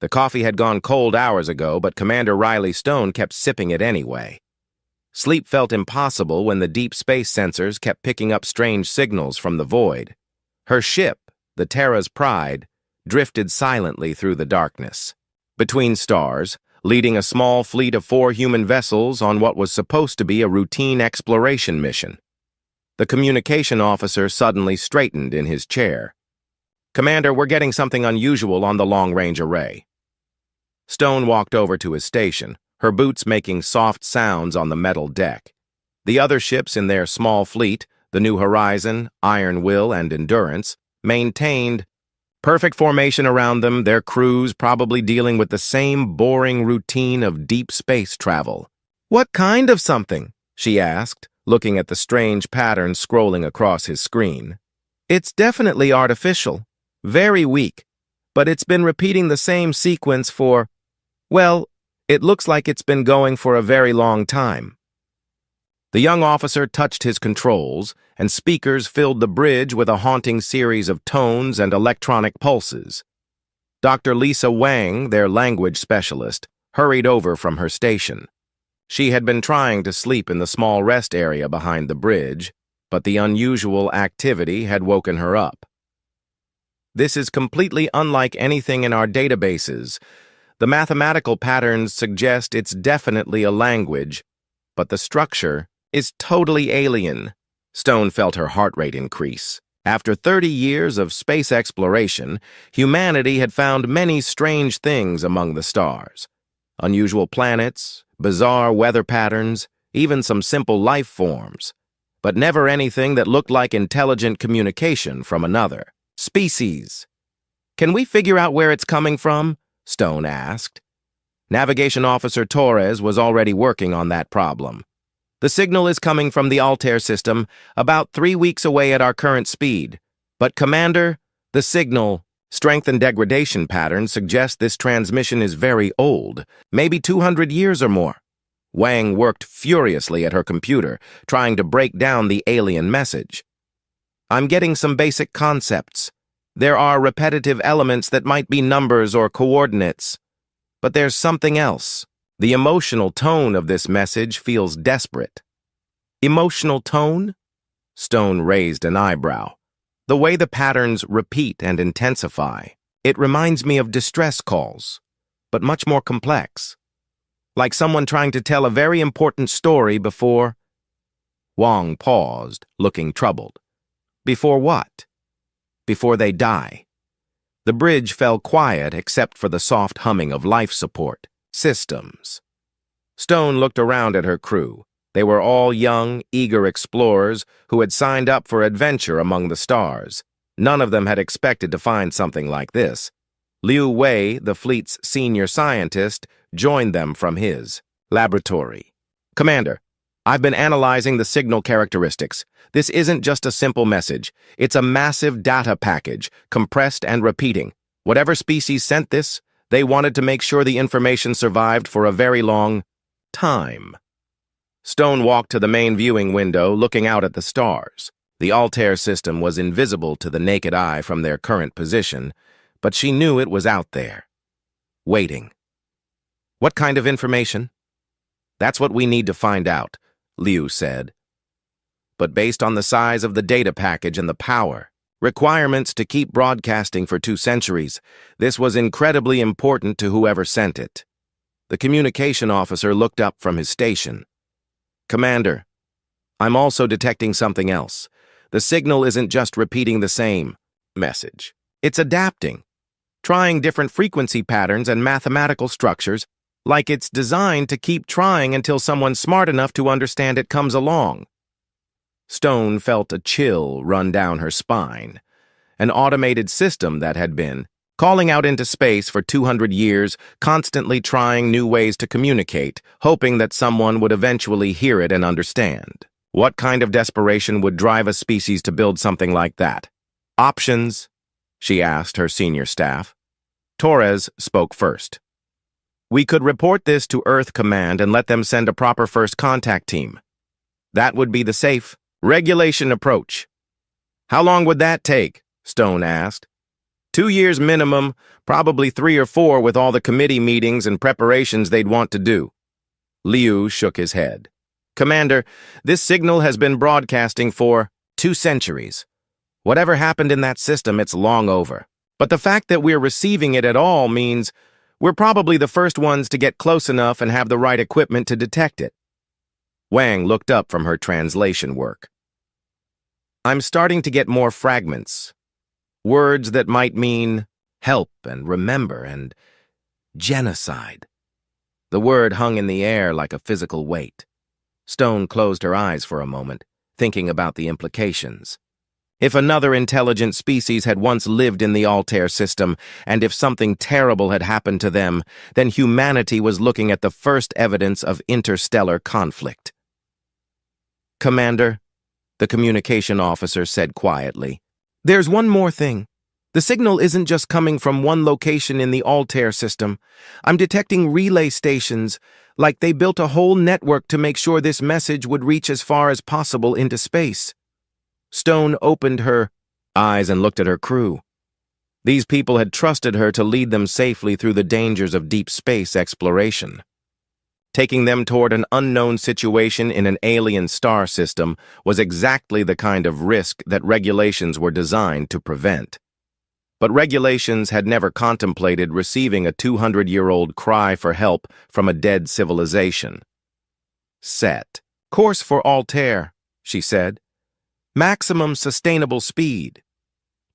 The coffee had gone cold hours ago, but Commander Riley Stone kept sipping it anyway. Sleep felt impossible when the deep space sensors kept picking up strange signals from the void. Her ship, the Terra's Pride, drifted silently through the darkness. Between stars, leading a small fleet of 4 human vessels on what was supposed to be a routine exploration mission. The communication officer suddenly straightened in his chair. "Commander, we're getting something unusual on the long-range array." Stone walked over to his station, her boots making soft sounds on the metal deck. The other ships in their small fleet, the New Horizon, Iron Will, and Endurance, maintained perfect formation around them, their crews probably dealing with the same boring routine of deep space travel. "What kind of something?" she asked, looking at the strange pattern scrolling across his screen. "It's definitely artificial, very weak, but it's been repeating the same sequence for, well, it looks like it's been going for a very long time." The young officer touched his controls, and speakers filled the bridge with a haunting series of tones and electronic pulses. Dr. Lisa Wang, their language specialist, hurried over from her station. She had been trying to sleep in the small rest area behind the bridge, but the unusual activity had woken her up. "This is completely unlike anything in our databases. The mathematical patterns suggest it's definitely a language, but the structure is totally alien." Stone felt her heart rate increase. After 30 years of space exploration, humanity had found many strange things among the stars. Unusual planets, bizarre weather patterns, even some simple life forms, but never anything that looked like intelligent communication from another species. "Can we figure out where it's coming from?" Stone asked. Navigation Officer Torres was already working on that problem. "The signal is coming from the Altair system, about 3 weeks away at our current speed. But, Commander, the signal, strength and degradation patterns suggest this transmission is very old, maybe 200 years or more." Wang worked furiously at her computer, trying to break down the alien message. "I'm getting some basic concepts. There are repetitive elements that might be numbers or coordinates. But there's something else. The emotional tone of this message feels desperate." "Emotional tone?" Stone raised an eyebrow. "The way the patterns repeat and intensify. It reminds me of distress calls, but much more complex. Like someone trying to tell a very important story before—" Wang paused, looking troubled. "Before what?" "Before they die." The bridge fell quiet except for the soft humming of life support systems. Stone looked around at her crew. They were all young, eager explorers who had signed up for adventure among the stars. None of them had expected to find something like this. Liu Wei, the fleet's senior scientist, joined them from his laboratory. "Commander, I've been analyzing the signal characteristics. This isn't just a simple message. It's a massive data package, compressed and repeating. Whatever species sent this, they wanted to make sure the information survived for a very long time." Stone walked to the main viewing window, looking out at the stars. The Altair system was invisible to the naked eye from their current position, but she knew it was out there, waiting. "What kind of information?" "That's what we need to find out," Liu said. "But based on the size of the data package and the power, requirements to keep broadcasting for 2 centuries, this was incredibly important to whoever sent it." The communication officer looked up from his station. "Commander, I'm also detecting something else. The signal isn't just repeating the same message. It's adapting, trying different frequency patterns and mathematical structures, like it's designed to keep trying until someone smart enough to understand it comes along." Stone felt a chill run down her spine. An automated system that had been calling out into space for 200 years, constantly trying new ways to communicate, hoping that someone would eventually hear it and understand. What kind of desperation would drive a species to build something like that? "Options?" she asked her senior staff. Torres spoke first. "We could report this to Earth Command and let them send a proper first contact team. That would be the safe, regulation approach." "How long would that take?" Stone asked. 2 years minimum, probably 3 or 4 with all the committee meetings and preparations they'd want to do. Liu shook his head. Commander, this signal has been broadcasting for 2 centuries. Whatever happened in that system, it's long over. But the fact that we're receiving it at all means we're probably the first ones to get close enough and have the right equipment to detect it. Wang looked up from her translation work. I'm starting to get more fragments. Words that might mean help and remember and genocide. The word hung in the air like a physical weight. Stone closed her eyes for a moment, thinking about the implications. If another intelligent species had once lived in the Altair system, and if something terrible had happened to them, then humanity was looking at the first evidence of interstellar conflict. Commander, the communication officer said quietly, there's one more thing. The signal isn't just coming from one location in the Altair system. I'm detecting relay stations, like they built a whole network to make sure this message would reach as far as possible into space. Stone opened her eyes and looked at her crew. These people had trusted her to lead them safely through the dangers of deep space exploration. Taking them toward an unknown situation in an alien star system was exactly the kind of risk that regulations were designed to prevent. But regulations had never contemplated receiving a 200-year-old cry for help from a dead civilization. Set. Course for Altair, she said. Maximum sustainable speed.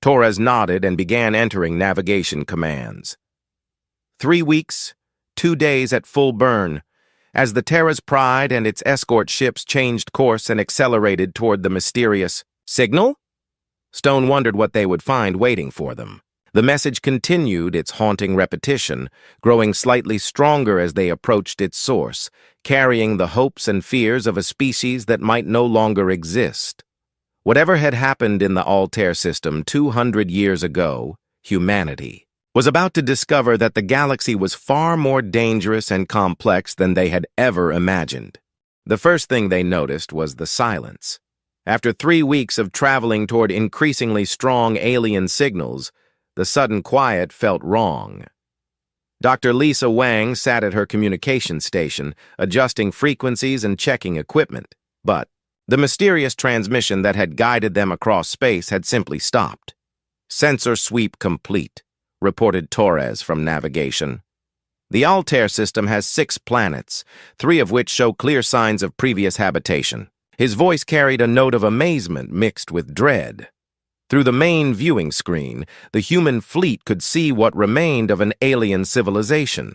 Torres nodded and began entering navigation commands. 3 weeks, 2 days at full burn, as the Terra's Pride and its escort ships changed course and accelerated toward the mysterious signal? Stone wondered what they would find waiting for them. The message continued its haunting repetition, growing slightly stronger as they approached its source, carrying the hopes and fears of a species that might no longer exist. Whatever had happened in the Altair system 200 years ago, humanity was about to discover that the galaxy was far more dangerous and complex than they had ever imagined. The first thing they noticed was the silence. After 3 weeks of traveling toward increasingly strong alien signals, the sudden quiet felt wrong. Dr. Lisa Wang sat at her communication station, adjusting frequencies and checking equipment, but the mysterious transmission that had guided them across space had simply stopped. Sensor sweep complete, reported Torres from navigation. The Altair system has 6 planets, 3 of which show clear signs of previous habitation. His voice carried a note of amazement mixed with dread. Through the main viewing screen, the human fleet could see what remained of an alien civilization.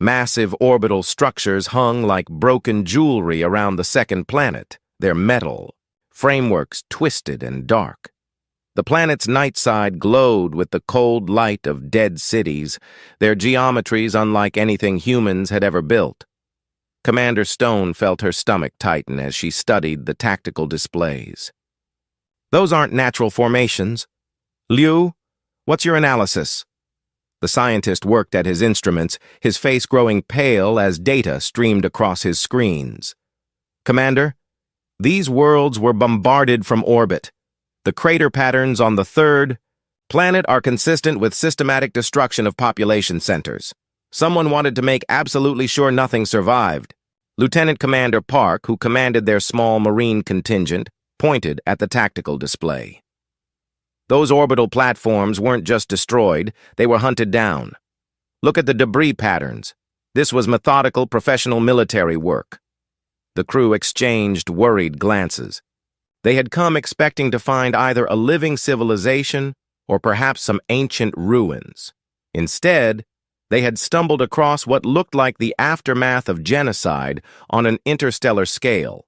Massive orbital structures hung like broken jewelry around the second planet, their metal, frameworks twisted and dark. The planet's night side glowed with the cold light of dead cities, their geometries unlike anything humans had ever built. Commander Stone felt her stomach tighten as she studied the tactical displays. Those aren't natural formations. Liu, what's your analysis? The scientist worked at his instruments, his face growing pale as data streamed across his screens. Commander, these worlds were bombarded from orbit. The crater patterns on the third planet are consistent with systematic destruction of population centers. Someone wanted to make absolutely sure nothing survived. Lieutenant Commander Park, who commanded their small marine contingent, pointed at the tactical display. Those orbital platforms weren't just destroyed, they were hunted down. Look at the debris patterns. This was methodical professional military work. The crew exchanged worried glances. They had come expecting to find either a living civilization or perhaps some ancient ruins. Instead, they had stumbled across what looked like the aftermath of genocide on an interstellar scale.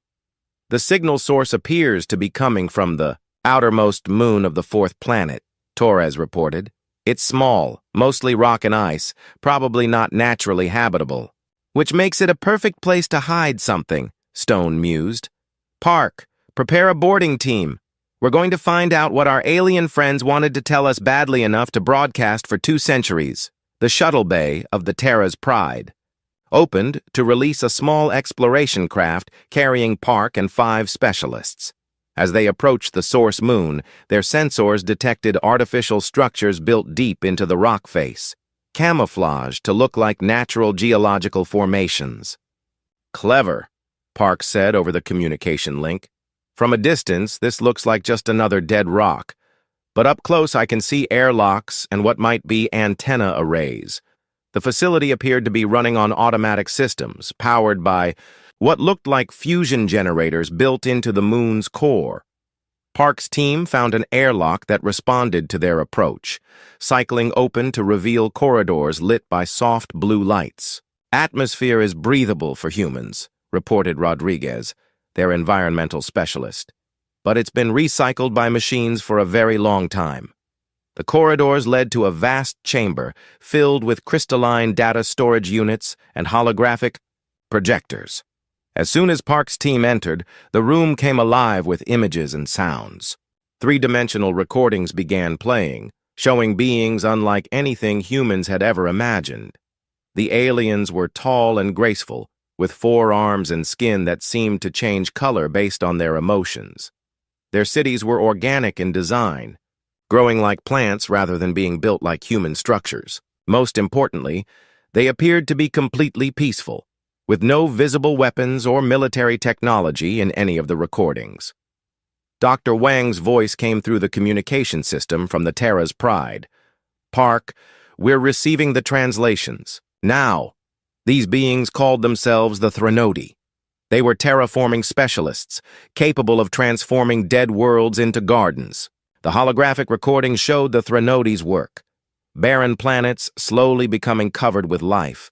The signal source appears to be coming from the outermost moon of the 4th planet, Torres reported. It's small, mostly rock and ice, probably not naturally habitable. Which makes it a perfect place to hide something, Stone mused. Park, prepare a boarding team. We're going to find out what our alien friends wanted to tell us badly enough to broadcast for 2 centuries. The shuttle bay of the Terra's Pride opened to release a small exploration craft carrying Park and 5 specialists. As they approached the source moon, their sensors detected artificial structures built deep into the rock face, camouflaged to look like natural geological formations. "Clever," Park said over the communication link. "From a distance, this looks like just another dead rock, but up close I can see airlocks and what might be antenna arrays." The facility appeared to be running on automatic systems, powered by what looked like fusion generators built into the moon's core. Park's team found an airlock that responded to their approach, cycling open to reveal corridors lit by soft blue lights. "Atmosphere is breathable for humans," reported Rodriguez, their environmental specialist, "but it's been recycled by machines for a very long time." The corridors led to a vast chamber filled with crystalline data storage units and holographic projectors. As soon as Park's team entered, the room came alive with images and sounds. Three-dimensional recordings began playing, showing beings unlike anything humans had ever imagined. The aliens were tall and graceful, with 4 arms and skin that seemed to change color based on their emotions. Their cities were organic in design, growing like plants rather than being built like human structures. Most importantly, they appeared to be completely peaceful, with no visible weapons or military technology in any of the recordings. Dr. Wang's voice came through the communication system from the Terra's Pride. "Park, we're receiving the translations. Now." These beings called themselves the Threnody. They were terraforming specialists, capable of transforming dead worlds into gardens. The holographic recording showed the Threnodi's work. Barren planets slowly becoming covered with life.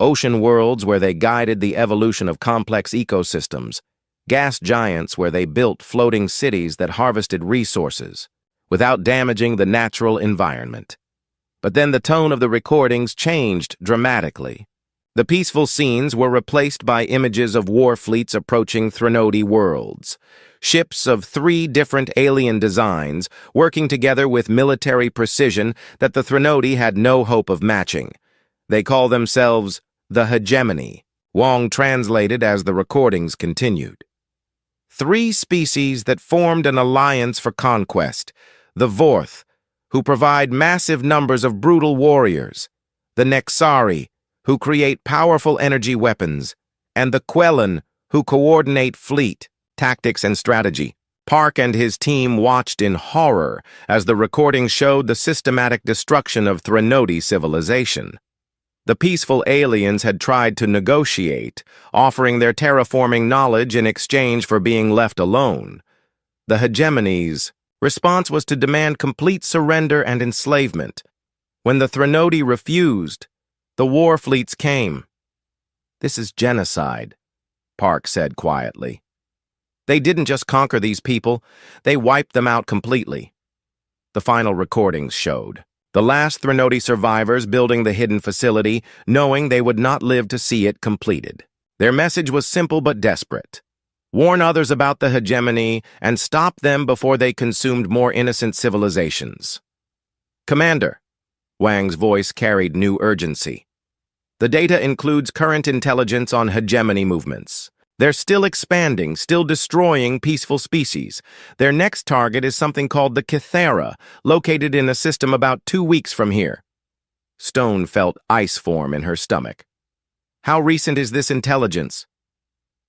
Ocean worlds where they guided the evolution of complex ecosystems. Gas giants where they built floating cities that harvested resources, without damaging the natural environment. But then the tone of the recordings changed dramatically. The peaceful scenes were replaced by images of war fleets approaching Threnody worlds. Ships of 3 different alien designs working together with military precision that the Threnody had no hope of matching. They call themselves the Hegemony, Wang translated as the recordings continued. 3 species that formed an alliance for conquest: the Vorth, who provide massive numbers of brutal warriors; the Nexari, who create powerful energy weapons; and the Quellan, who coordinate fleet, tactics, and strategy. Park and his team watched in horror as the recording showed the systematic destruction of Threnody civilization. The peaceful aliens had tried to negotiate, offering their terraforming knowledge in exchange for being left alone. The Hegemony's response was to demand complete surrender and enslavement. When the Threnody refused, the war fleets came. "This is genocide," Park said quietly. "They didn't just conquer these people, they wiped them out completely." The final recordings showed the last Threnody survivors building the hidden facility, knowing they would not live to see it completed. Their message was simple but desperate: warn others about the Hegemony and stop them before they consumed more innocent civilizations. "Commander," Wang's voice carried new urgency, "the data includes current intelligence on Hegemony movements. They're still expanding, still destroying peaceful species. Their next target is something called the Kythera, located in a system about 2 weeks from here." Stone felt ice form in her stomach. "How recent is this intelligence?"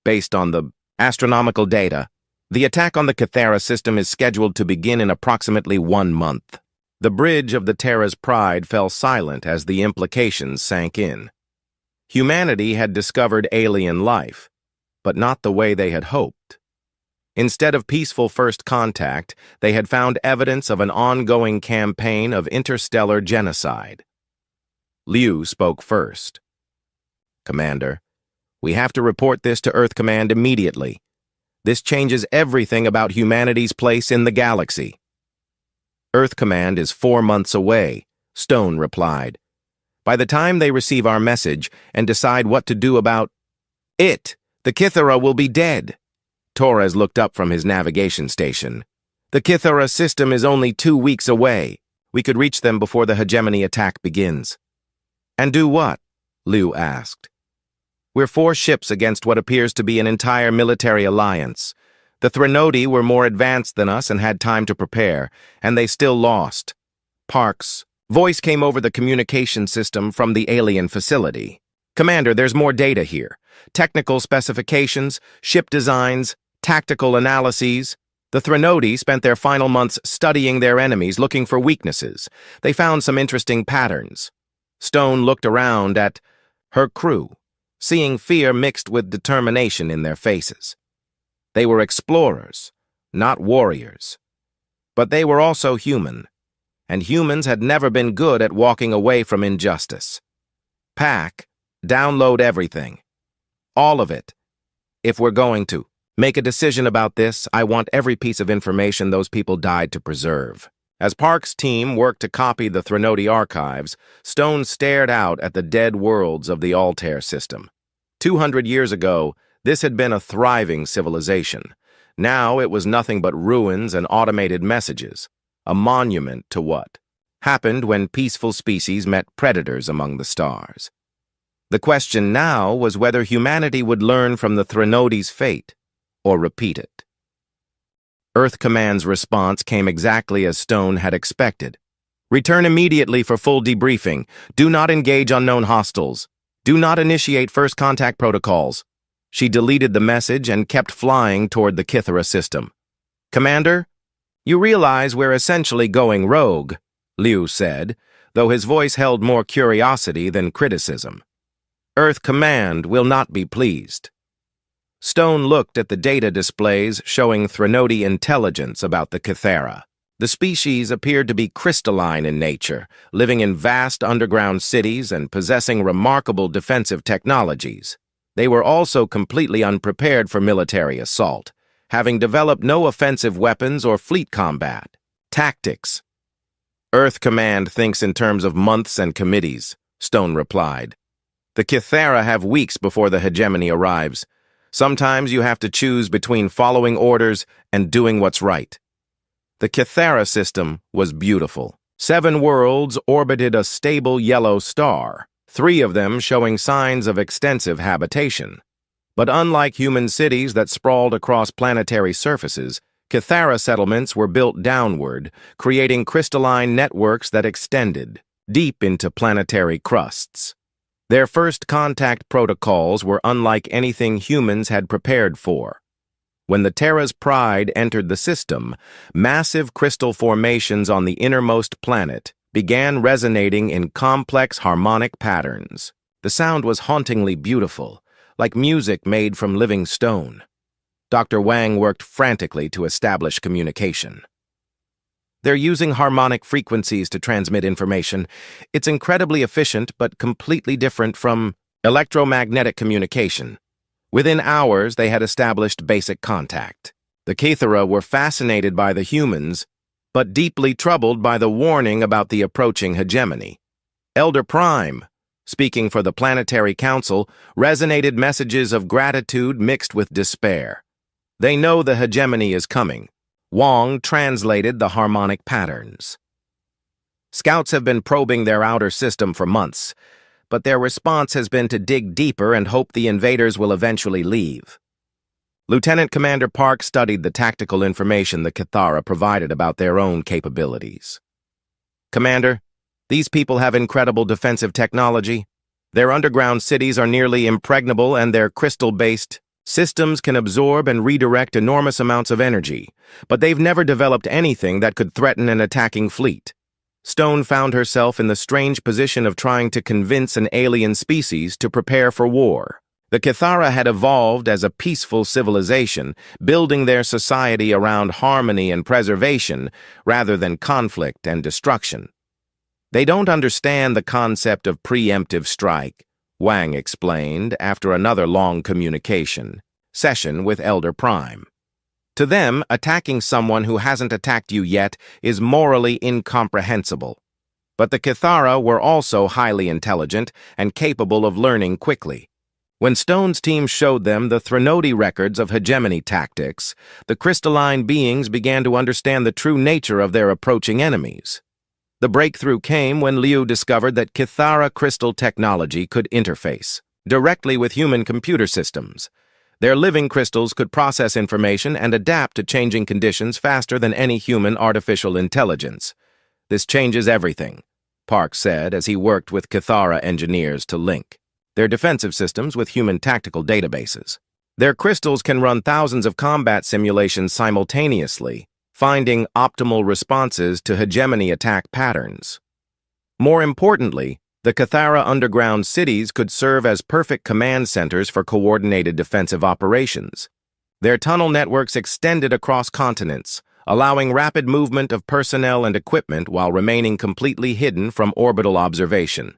"Based on the astronomical data, the attack on the Kythera system is scheduled to begin in approximately 1 month. The bridge of the Terra's Pride fell silent as the implications sank in. Humanity had discovered alien life, but not the way they had hoped. Instead of peaceful first contact, they had found evidence of an ongoing campaign of interstellar genocide. Liu spoke first. "Commander, we have to report this to Earth Command immediately. This changes everything about humanity's place in the galaxy." "Earth Command is 4 months away," Stone replied. "By the time they receive our message and decide what to do about it, the Kythera will be dead." Torres looked up from his navigation station. "The Kythera system is only 2 weeks away. We could reach them before the Hegemony attack begins." "And do what?" Liu asked. "We're 4 ships against what appears to be an entire military alliance. The Threnodi were more advanced than us and had time to prepare, and they still lost. Parks. Voice came over the communication system from the alien facility. Commander, there's more data here. Technical specifications, ship designs, tactical analyses. The Threnodi spent their final months studying their enemies, looking for weaknesses. They found some interesting patterns. Stone looked around at her crew, seeing fear mixed with determination in their faces. They were explorers, not warriors. But they were also human, and humans had never been good at walking away from injustice. Pack, download everything. All of it. If we're going to make a decision about this, I want every piece of information those people died to preserve. As Park's team worked to copy the Threnodi archives, Stone stared out at the dead worlds of the Altair system. 200 years ago, this had been a thriving civilization. Now it was nothing but ruins and automated messages, a monument to what happened when peaceful species met predators among the stars. The question now was whether humanity would learn from the Threnodi's fate or repeat it. Earth Command's response came exactly as Stone had expected. Return immediately for full debriefing. Do not engage unknown hostiles. Do not initiate first contact protocols. She deleted the message and kept flying toward the Kythera system. Commander, you realize we're essentially going rogue, Liu said, though his voice held more curiosity than criticism. Earth Command will not be pleased. Stone looked at the data displays showing Threnodi intelligence about the Kythera. The species appeared to be crystalline in nature, living in vast underground cities and possessing remarkable defensive technologies. They were also completely unprepared for military assault, having developed no offensive weapons or fleet combat. Tactics. Earth Command thinks in terms of months and committees, Stone replied. The Kythera have weeks before the hegemony arrives. Sometimes you have to choose between following orders and doing what's right. The Kythera system was beautiful. 7 worlds orbited a stable yellow star, 3 of them showing signs of extensive habitation. But unlike human cities that sprawled across planetary surfaces, Kythera settlements were built downward, creating crystalline networks that extended deep into planetary crusts. Their first contact protocols were unlike anything humans had prepared for. When the Terra's Pride entered the system, massive crystal formations on the innermost planet began resonating in complex harmonic patterns. The sound was hauntingly beautiful, like music made from living stone. Dr. Wang worked frantically to establish communication. They're using harmonic frequencies to transmit information. It's incredibly efficient, but completely different from electromagnetic communication. Within hours, they had established basic contact. The Kythera were fascinated by the humans, but deeply troubled by the warning about the approaching hegemony. Elder Prime, speaking for the Planetary Council, resonated messages of gratitude mixed with despair. They know the hegemony is coming. Wang translated the harmonic patterns. Scouts have been probing their outer system for months, but their response has been to dig deeper and hope the invaders will eventually leave. Lieutenant Commander Park studied the tactical information the Kythera provided about their own capabilities. Commander, these people have incredible defensive technology. Their underground cities are nearly impregnable and their crystal-based systems can absorb and redirect enormous amounts of energy, but they've never developed anything that could threaten an attacking fleet. Stone found herself in the strange position of trying to convince an alien species to prepare for war. The Kythera had evolved as a peaceful civilization, building their society around harmony and preservation rather than conflict and destruction. They don't understand the concept of preemptive strike, Wang explained after another long communication session with Elder Prime. To them, attacking someone who hasn't attacked you yet is morally incomprehensible. But the Kythera were also highly intelligent and capable of learning quickly. When Stone's team showed them the Threnodi records of hegemony tactics, the crystalline beings began to understand the true nature of their approaching enemies. The breakthrough came when Liu discovered that Kythera crystal technology could interface directly with human computer systems. Their living crystals could process information and adapt to changing conditions faster than any human artificial intelligence. This changes everything, Park said as he worked with Cathara engineers to link their defensive systems with human tactical databases. Their crystals can run thousands of combat simulations simultaneously, finding optimal responses to hegemony attack patterns. More importantly, the Cathara underground cities could serve as perfect command centers for coordinated defensive operations. Their tunnel networks extended across continents, allowing rapid movement of personnel and equipment while remaining completely hidden from orbital observation.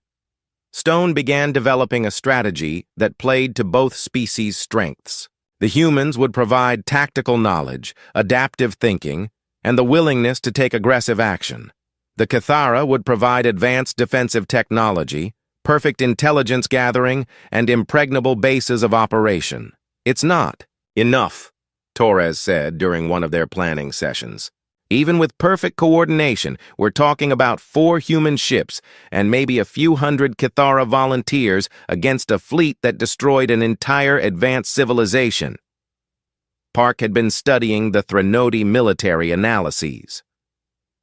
Stone began developing a strategy that played to both species' strengths. The humans would provide tactical knowledge, adaptive thinking, and the willingness to take aggressive action. The Cathara would provide advanced defensive technology, perfect intelligence gathering, and impregnable bases of operation. "It's not enough," Torres said during one of their planning sessions. "Even with perfect coordination, we're talking about 4 human ships and maybe a few hundred Cathara volunteers against a fleet that destroyed an entire advanced civilization." Park had been studying the Threnody military analyses.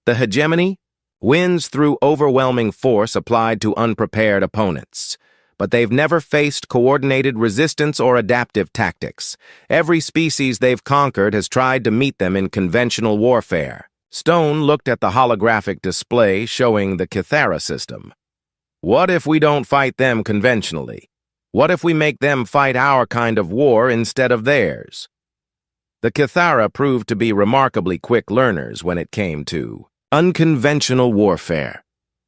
The hegemony wins through overwhelming force applied to unprepared opponents. But they've never faced coordinated resistance or adaptive tactics. Every species they've conquered has tried to meet them in conventional warfare. Stone looked at the holographic display showing the Cathara system. "What if we don't fight them conventionally? What if we make them fight our kind of war instead of theirs?" The Cathara proved to be remarkably quick learners when it came to unconventional warfare.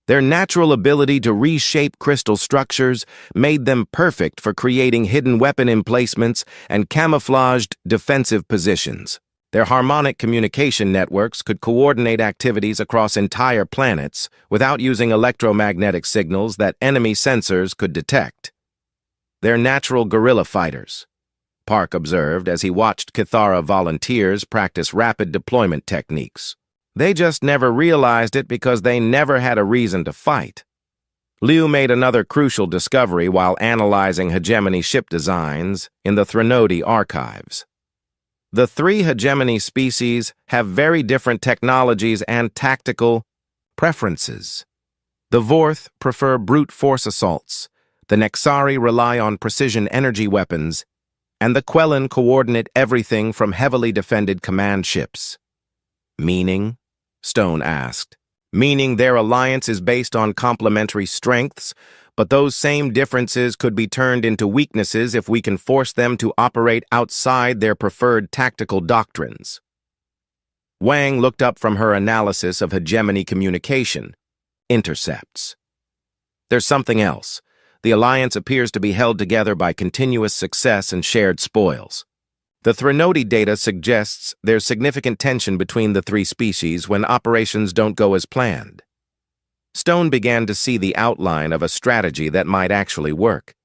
Their natural ability to reshape crystal structures made them perfect for creating hidden weapon emplacements and camouflaged defensive positions. Their harmonic communication networks could coordinate activities across entire planets without using electromagnetic signals that enemy sensors could detect. They're natural guerrilla fighters, Park observed as he watched Cathara volunteers practice rapid deployment techniques. They just never realized it because they never had a reason to fight. Liu made another crucial discovery while analyzing hegemony ship designs in the Threnody archives. The 3 hegemony species have very different technologies and tactical preferences. The Vorth prefer brute force assaults, the Nexari rely on precision energy weapons, and the Quellan coordinate everything from heavily defended command ships. "Meaning?" Stone asked. "Meaning their alliance is based on complementary strengths, but those same differences could be turned into weaknesses if we can force them to operate outside their preferred tactical doctrines." Wang looked up from her analysis of hegemony communication intercepts. "There's something else. The alliance appears to be held together by continuous success and shared spoils. The Threnody data suggests there's significant tension between the 3 species when operations don't go as planned." Stone began to see the outline of a strategy that might actually work.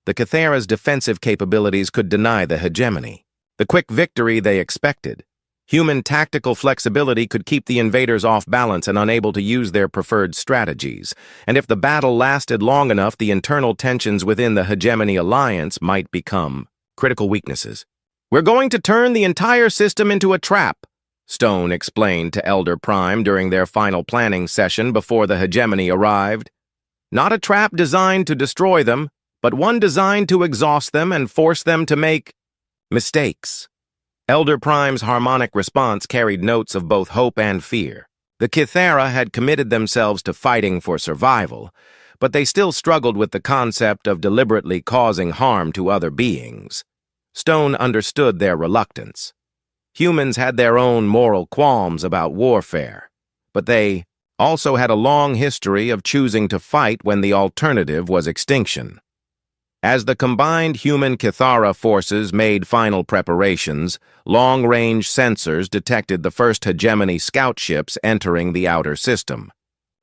The Cathara's defensive capabilities could deny the hegemony. The quick victory they expected. Human tactical flexibility could keep the invaders off balance and unable to use their preferred strategies. And if the battle lasted long enough, the internal tensions within the hegemony alliance might become critical weaknesses. "We're going to turn the entire system into a trap," Stone explained to Elder Prime during their final planning session before the hegemony arrived. "Not a trap designed to destroy them, but one designed to exhaust them and force them to make mistakes." Elder Prime's harmonic response carried notes of both hope and fear. The Cathara had committed themselves to fighting for survival, but they still struggled with the concept of deliberately causing harm to other beings. Stone understood their reluctance. Humans had their own moral qualms about warfare, but they also had a long history of choosing to fight when the alternative was extinction. As the combined human-Cathara forces made final preparations, long-range sensors detected the first hegemony scout ships entering the outer system.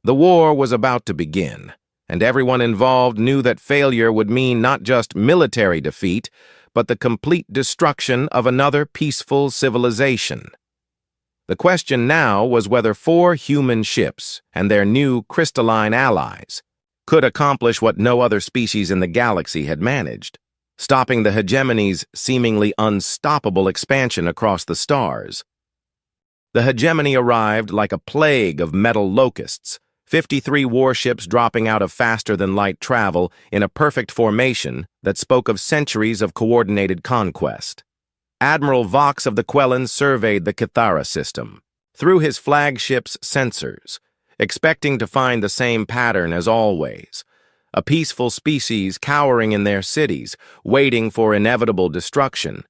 The war was about to begin, and everyone involved knew that failure would mean not just military defeat, but the complete destruction of another peaceful civilization. The question now was whether 4 human ships and their new crystalline allies could accomplish what no other species in the galaxy had managed. stopping the hegemony's seemingly unstoppable expansion across the stars. The hegemony arrived like a plague of metal locusts, 53 warships dropping out of faster-than-light travel in a perfect formation that spoke of centuries of coordinated conquest. Admiral Vox of the Quellan surveyed the Kithara system through his flagship's sensors, expecting to find the same pattern as always, a peaceful species cowering in their cities, waiting for inevitable destruction.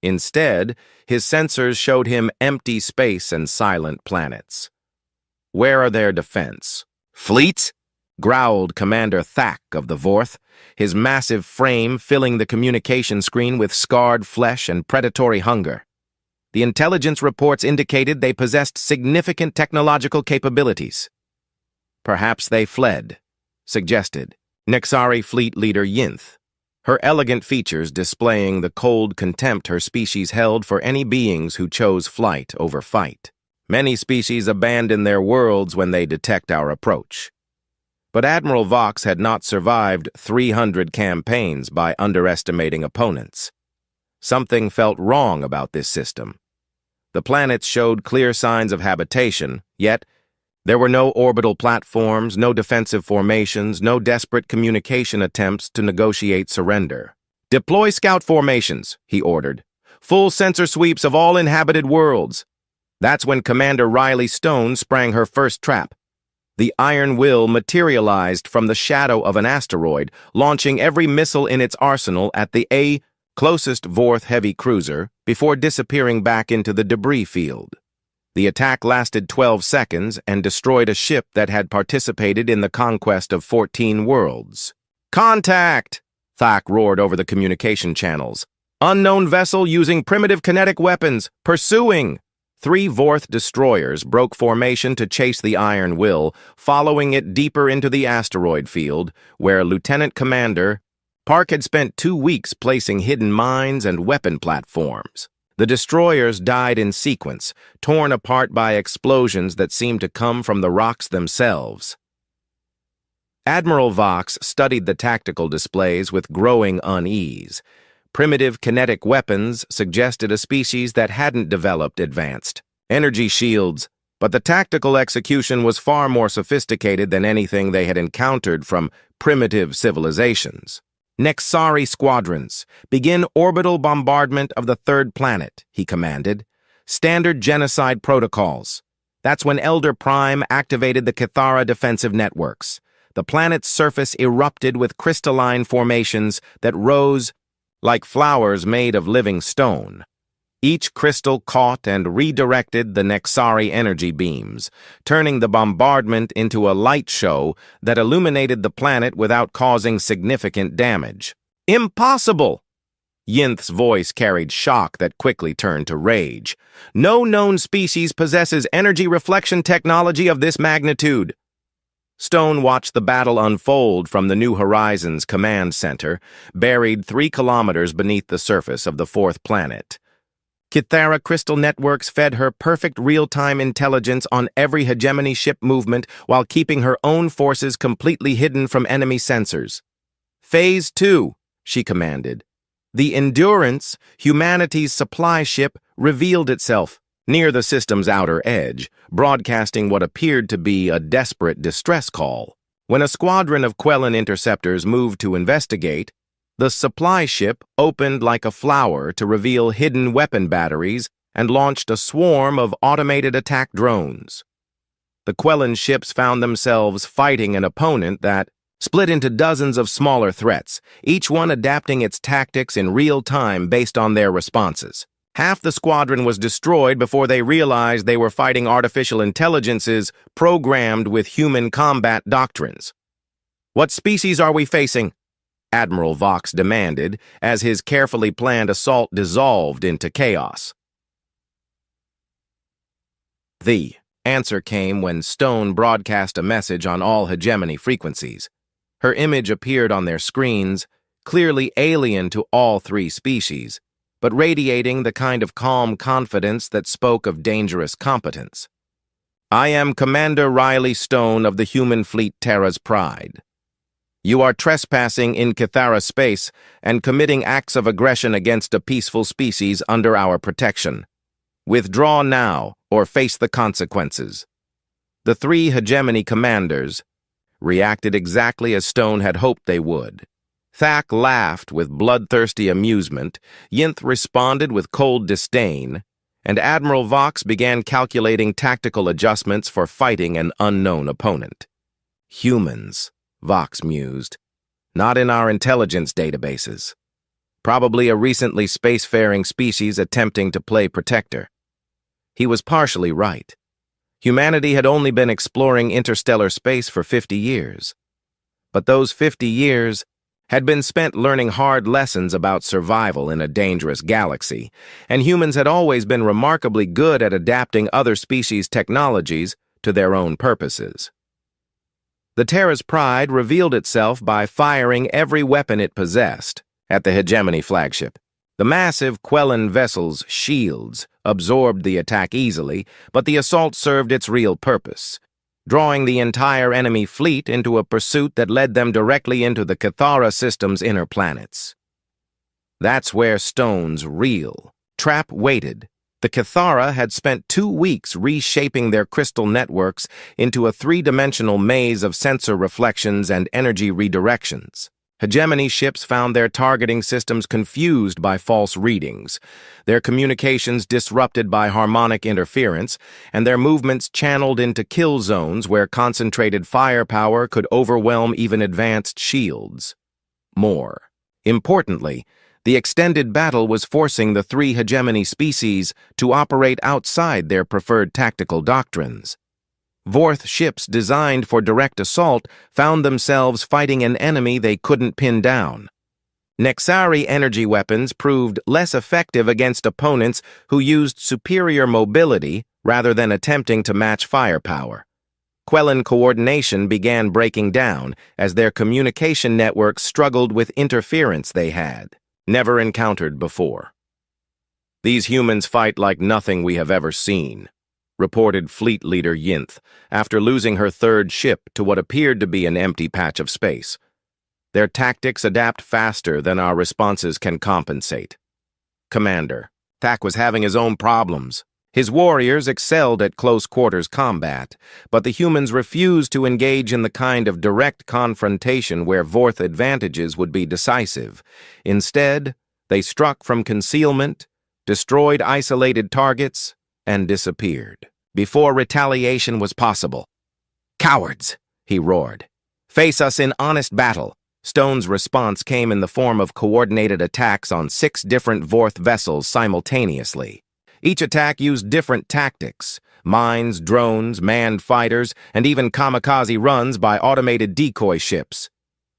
Instead, his sensors showed him empty space and silent planets. Where are their defense? Fleets? Growled Commander Thack of the Vorth, his massive frame filling the communication screen with scarred flesh and predatory hunger. The intelligence reports indicated they possessed significant technological capabilities. Perhaps they fled, suggested Nexari fleet leader Yinth, her elegant features displaying the cold contempt her species held for any beings who chose flight over fight. Many species abandon their worlds when they detect our approach. But Admiral Vox had not survived 300 campaigns by underestimating opponents. Something felt wrong about this system. The planets showed clear signs of habitation, yet there were no orbital platforms, no defensive formations, no desperate communication attempts to negotiate surrender. "Deploy scout formations," he ordered. "Full sensor sweeps of all inhabited worlds." That's when Commander Riley Stone sprang her first trap. The Iron Will materialized from the shadow of an asteroid, launching every missile in its arsenal at the closest Vorth heavy cruiser before disappearing back into the debris field. The attack lasted 12 seconds and destroyed a ship that had participated in the conquest of 14 worlds. "Contact!" Thack roared over the communication channels. "Unknown vessel using primitive kinetic weapons, pursuing!" 3 Vorth destroyers broke formation to chase the Iron Will, following it deeper into the asteroid field, where Lieutenant Commander Park had spent 2 weeks placing hidden mines and weapon platforms. The destroyers died in sequence, torn apart by explosions that seemed to come from the rocks themselves. Admiral Vox studied the tactical displays with growing unease. Primitive kinetic weapons suggested a species that hadn't developed advanced energy shields, but the tactical execution was far more sophisticated than anything they had encountered from primitive civilizations. "Nexari squadrons, begin orbital bombardment of the 3rd planet," he commanded. "Standard genocide protocols." That's when Elder Prime activated the Kithara defensive networks. The planet's surface erupted with crystalline formations that rose like flowers made of living stone. Each crystal caught and redirected the Nexari energy beams, turning the bombardment into a light show that illuminated the planet without causing significant damage. "Impossible!" Yinth's voice carried shock that quickly turned to rage. "No known species possesses energy reflection technology of this magnitude." Stone watched the battle unfold from the New Horizons command center, buried 3 kilometers beneath the surface of the 4th planet. Kithara crystal networks fed her perfect real-time intelligence on every hegemony ship movement while keeping her own forces completely hidden from enemy sensors. "Phase 2, she commanded. The Endurance, humanity's supply ship, revealed itself near the system's outer edge, broadcasting what appeared to be a desperate distress call. When a squadron of Quellan interceptors moved to investigate, the supply ship opened like a flower to reveal hidden weapon batteries and launched a swarm of automated attack drones. The Quellan ships found themselves fighting an opponent that split into dozens of smaller threats, each one adapting its tactics in real time based on their responses. Half the squadron was destroyed before they realized they were fighting artificial intelligences programmed with human combat doctrines. "What species are we facing?" Admiral Vox demanded, as his carefully planned assault dissolved into chaos. The answer came when Stone broadcast a message on all hegemony frequencies. Her image appeared on their screens, clearly alien to all 3 species, but radiating the kind of calm confidence that spoke of dangerous competence. "I am Commander Riley Stone of the human fleet Terra's Pride." You are trespassing in Cathara space and committing acts of aggression against a peaceful species under our protection. Withdraw now, or face the consequences." The three hegemony commanders reacted exactly as Stone had hoped they would. Thak laughed with bloodthirsty amusement, Yinth responded with cold disdain, and Admiral Vox began calculating tactical adjustments for fighting an unknown opponent. Humans, Vox mused. Not in our intelligence databases. Probably a recently spacefaring species attempting to play protector. He was partially right. Humanity had only been exploring interstellar space for 50 years. But those 50 years had been spent learning hard lessons about survival in a dangerous galaxy, and humans had always been remarkably good at adapting other species' technologies to their own purposes. The Terra's pride revealed itself by firing every weapon it possessed at the Hegemony flagship. The massive Quellan vessel's shields absorbed the attack easily, but the assault served its real purpose, drawing the entire enemy fleet into a pursuit that led them directly into the Cathara system's inner planets. That's where Stone's real trap waited. The Cathara had spent 2 weeks reshaping their crystal networks into a 3-dimensional maze of sensor reflections and energy redirections. Hegemony ships found their targeting systems confused by false readings, their communications disrupted by harmonic interference, and their movements channeled into kill zones where concentrated firepower could overwhelm even advanced shields. More importantly, the extended battle was forcing the 3 hegemony species to operate outside their preferred tactical doctrines. Vorth ships designed for direct assault found themselves fighting an enemy they couldn't pin down. Nexari energy weapons proved less effective against opponents who used superior mobility rather than attempting to match firepower. Quellan coordination began breaking down as their communication networks struggled with interference they had never encountered before. "These humans fight like nothing we have ever seen," reported Fleet Leader Yinth, after losing her 3rd ship to what appeared to be an empty patch of space. "Their tactics adapt faster than our responses can compensate." Commander, Thak was having his own problems. His warriors excelled at close-quarters combat, but the humans refused to engage in the kind of direct confrontation where Vorth advantages would be decisive. Instead, they struck from concealment, destroyed isolated targets, and disappeared before retaliation was possible. "Cowards!" he roared. "Face us in honest battle." Stone's response came in the form of coordinated attacks on 6 different Vorth vessels simultaneously. Each attack used different tactics: mines, drones, manned fighters, and even kamikaze runs by automated decoy ships.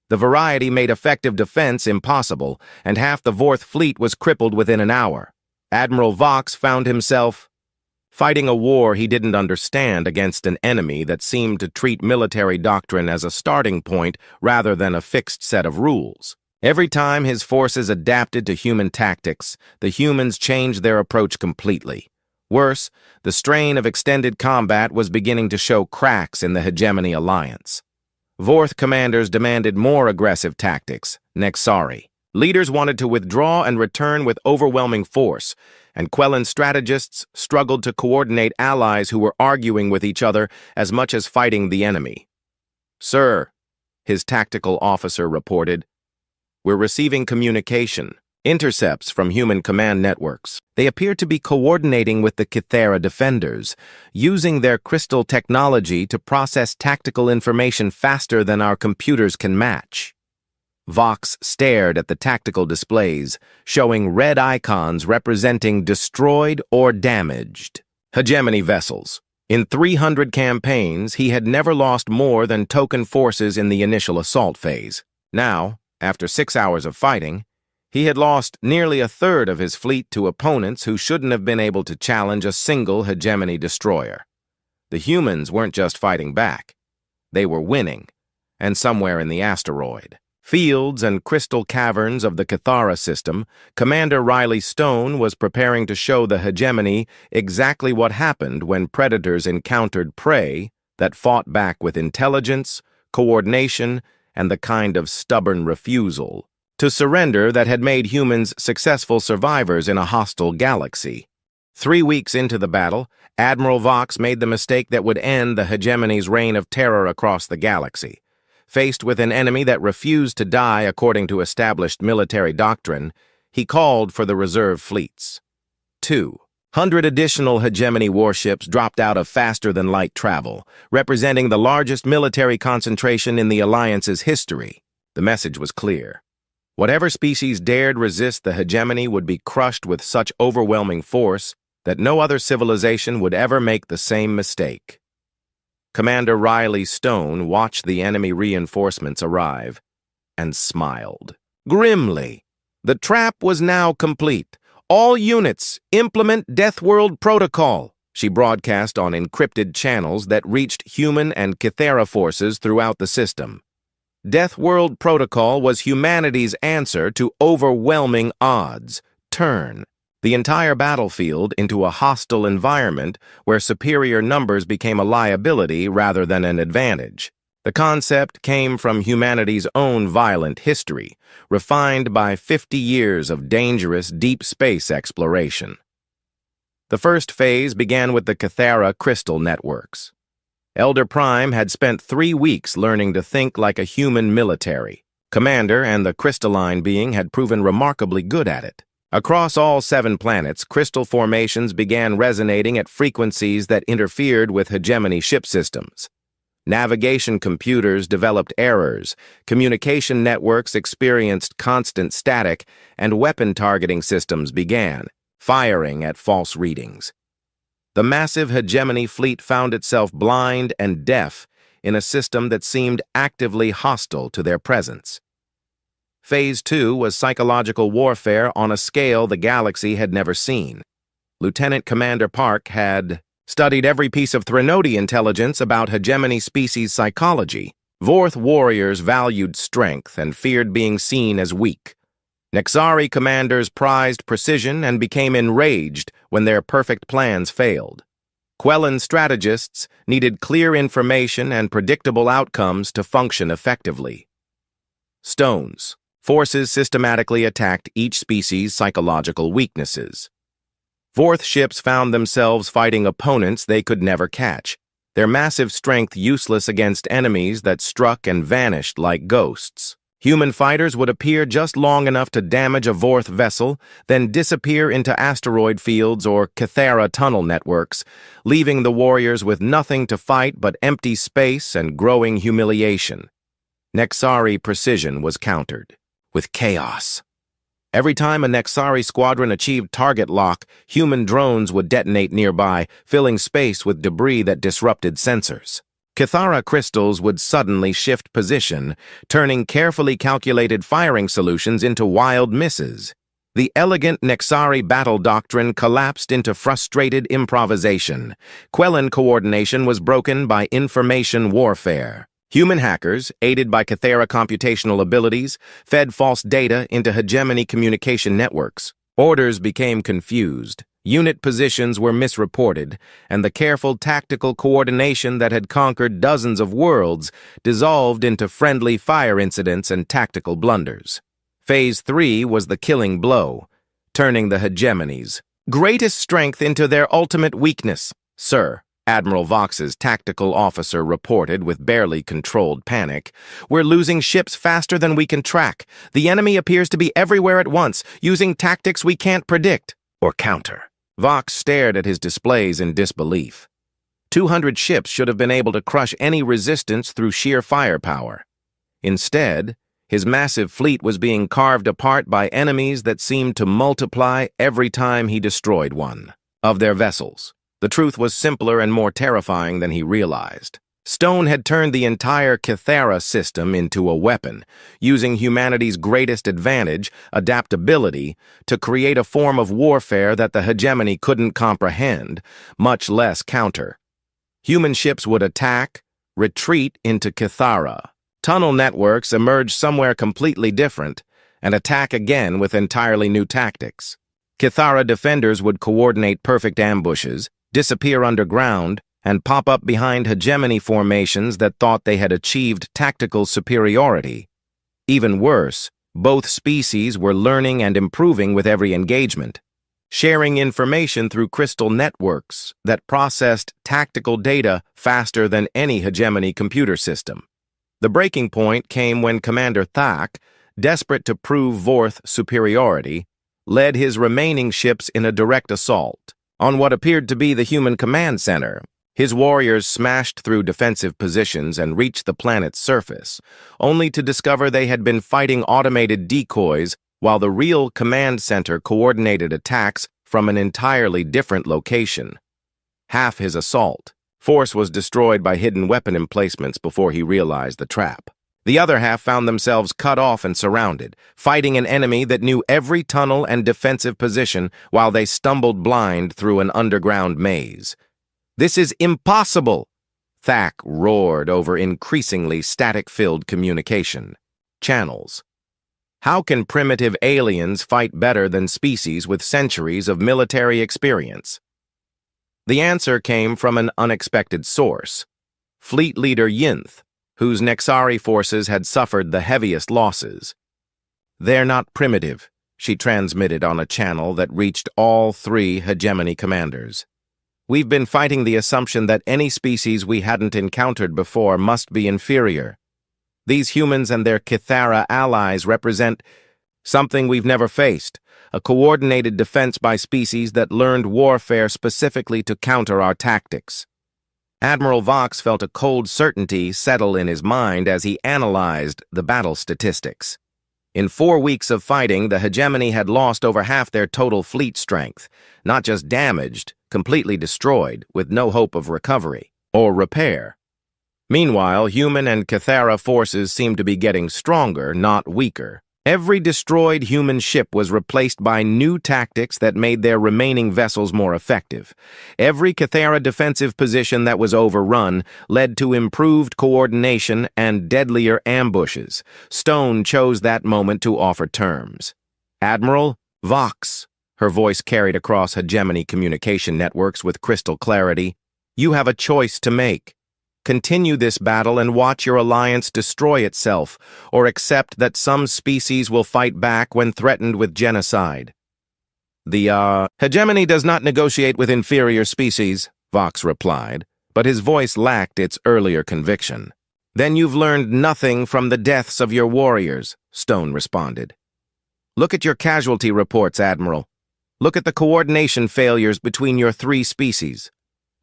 The variety made effective defense impossible, and half the Vorth fleet was crippled within an hour. Admiral Vox found himself fighting a war he didn't understand against an enemy that seemed to treat military doctrine as a starting point rather than a fixed set of rules. Every time his forces adapted to human tactics, the humans changed their approach completely. Worse, the strain of extended combat was beginning to show cracks in the Hegemony alliance. Vorth commanders demanded more aggressive tactics, Nexari. Leaders wanted to withdraw and return with overwhelming force, and Quellan strategists struggled to coordinate allies who were arguing with each other as much as fighting the enemy. "Sir," his tactical officer reported, "we're receiving communication, intercepts from human command networks. They appear to be coordinating with the Cathara defenders, using their crystal technology to process tactical information faster than our computers can match." Vox stared at the tactical displays, showing red icons representing destroyed or damaged hegemony vessels. In 300 campaigns, he had never lost more than token forces in the initial assault phase. Now, after 6 hours of fighting, he had lost nearly a third of his fleet to opponents who shouldn't have been able to challenge a single hegemony destroyer. The humans weren't just fighting back. They were winning, and somewhere in the asteroid. Fields and crystal caverns of the Cathara system, Commander Riley Stone was preparing to show the hegemony exactly what happened when predators encountered prey that fought back with intelligence, coordination, and the kind of stubborn refusal to surrender that had made humans successful survivors in a hostile galaxy. 3 weeks into the battle, Admiral Vox made the mistake that would end the hegemony's reign of terror across the galaxy. Faced with an enemy that refused to die according to established military doctrine, he called for the reserve fleets. 200 additional hegemony warships dropped out of faster-than-light travel, representing the largest military concentration in the Alliance's history. The message was clear. Whatever species dared resist the hegemony would be crushed with such overwhelming force that no other civilization would ever make the same mistake. Commander Riley Stone watched the enemy reinforcements arrive and smiled grimly. The trap was now complete. All units, implement Death World Protocol, she broadcast on encrypted channels that reached human and Kythera forces throughout the system. Death World Protocol was humanity's answer to overwhelming odds. Turn the entire battlefield into a hostile environment where superior numbers became a liability rather than an advantage. The concept came from humanity's own violent history, refined by 50 years of dangerous deep space exploration. The first phase began with the Kythera crystal networks. Elder Prime had spent 3 weeks learning to think like a human military. Commander and the crystalline being had proven remarkably good at it. Across all 7 planets, crystal formations began resonating at frequencies that interfered with hegemony ship systems. Navigation computers developed errors, communication networks experienced constant static, and weapon targeting systems began firing at false readings. The massive hegemony fleet found itself blind and deaf in a system that seemed actively hostile to their presence. Phase 2 was psychological warfare on a scale the galaxy had never seen. Lieutenant Commander Park had studied every piece of Threnody intelligence about hegemony species psychology. Vorth warriors valued strength and feared being seen as weak. Nexari commanders prized precision and became enraged when their perfect plans failed. Quellan strategists needed clear information and predictable outcomes to function effectively. Stones. Forces systematically attacked each species' psychological weaknesses. Vorth ships found themselves fighting opponents they could never catch, their massive strength useless against enemies that struck and vanished like ghosts. Human fighters would appear just long enough to damage a Vorth vessel, then disappear into asteroid fields or Kythera tunnel networks, leaving the warriors with nothing to fight but empty space and growing humiliation. Nexari precision was countered with chaos. Every time a Nexari squadron achieved target lock, human drones would detonate nearby, filling space with debris that disrupted sensors. Kythera crystals would suddenly shift position, turning carefully calculated firing solutions into wild misses. The elegant Nexari battle doctrine collapsed into frustrated improvisation. Quellan coordination was broken by information warfare. Human hackers, aided by Kythera computational abilities, fed false data into hegemony communication networks. Orders became confused, unit positions were misreported, and the careful tactical coordination that had conquered dozens of worlds dissolved into friendly fire incidents and tactical blunders. Phase 3 was the killing blow, turning the hegemony's greatest strength into their ultimate weakness. Sir, Admiral Vox's tactical officer reported with barely controlled panic, "We're losing ships faster than we can track. The enemy appears to be everywhere at once, using tactics we can't predict or counter." Vox stared at his displays in disbelief. 200 ships should have been able to crush any resistance through sheer firepower. Instead, his massive fleet was being carved apart by enemies that seemed to multiply every time he destroyed one of their vessels. The truth was simpler and more terrifying than he realized. Stone had turned the entire Kythera system into a weapon, using humanity's greatest advantage, adaptability, to create a form of warfare that the hegemony couldn't comprehend, much less counter. Human ships would attack, retreat into Kythera. Tunnel networks emerge somewhere completely different, and attack again with entirely new tactics. Kythera defenders would coordinate perfect ambushes, disappear underground, and pop up behind hegemony formations that thought they had achieved tactical superiority. Even worse, both species were learning and improving with every engagement, sharing information through crystal networks that processed tactical data faster than any hegemony computer system. The breaking point came when Commander Thak, desperate to prove Vorth's superiority, led his remaining ships in a direct assault on what appeared to be the human command center. His warriors smashed through defensive positions and reached the planet's surface, only to discover they had been fighting automated decoys while the real command center coordinated attacks from an entirely different location. Half his assault force was destroyed by hidden weapon emplacements before he realized the trap. The other half found themselves cut off and surrounded, fighting an enemy that knew every tunnel and defensive position while they stumbled blind through an underground maze. "This is impossible!" Thak roared over increasingly static-filled communication channels. How can primitive aliens fight better than species with centuries of military experience? The answer came from an unexpected source, Fleet Leader Yinth, whose Nexari forces had suffered the heaviest losses. "They're not primitive," she transmitted on a channel that reached all 3 hegemony commanders. "We've been fighting the assumption that any species we hadn't encountered before must be inferior. These humans and their Kithara allies represent something we've never faced, a coordinated defense by species that learned warfare specifically to counter our tactics." Admiral Vox felt a cold certainty settle in his mind as he analyzed the battle statistics. In 4 weeks of fighting, the hegemony had lost over half their total fleet strength, not just damaged, completely destroyed, with no hope of recovery or repair. Meanwhile, human and Kithara forces seemed to be getting stronger, not weaker. Every destroyed human ship was replaced by new tactics that made their remaining vessels more effective. Every Kithara defensive position that was overrun led to improved coordination and deadlier ambushes. Stone chose that moment to offer terms. "Admiral Vox," her voice carried across hegemony communication networks with crystal clarity, "you have a choice to make. Continue this battle and watch your alliance destroy itself, or accept that some species will fight back when threatened with genocide." "The hegemony does not negotiate with inferior species," Vox replied, but his voice lacked its earlier conviction. "Then you've learned nothing from the deaths of your warriors," Stone responded. "Look at your casualty reports, Admiral. Look at the coordination failures between your 3 species.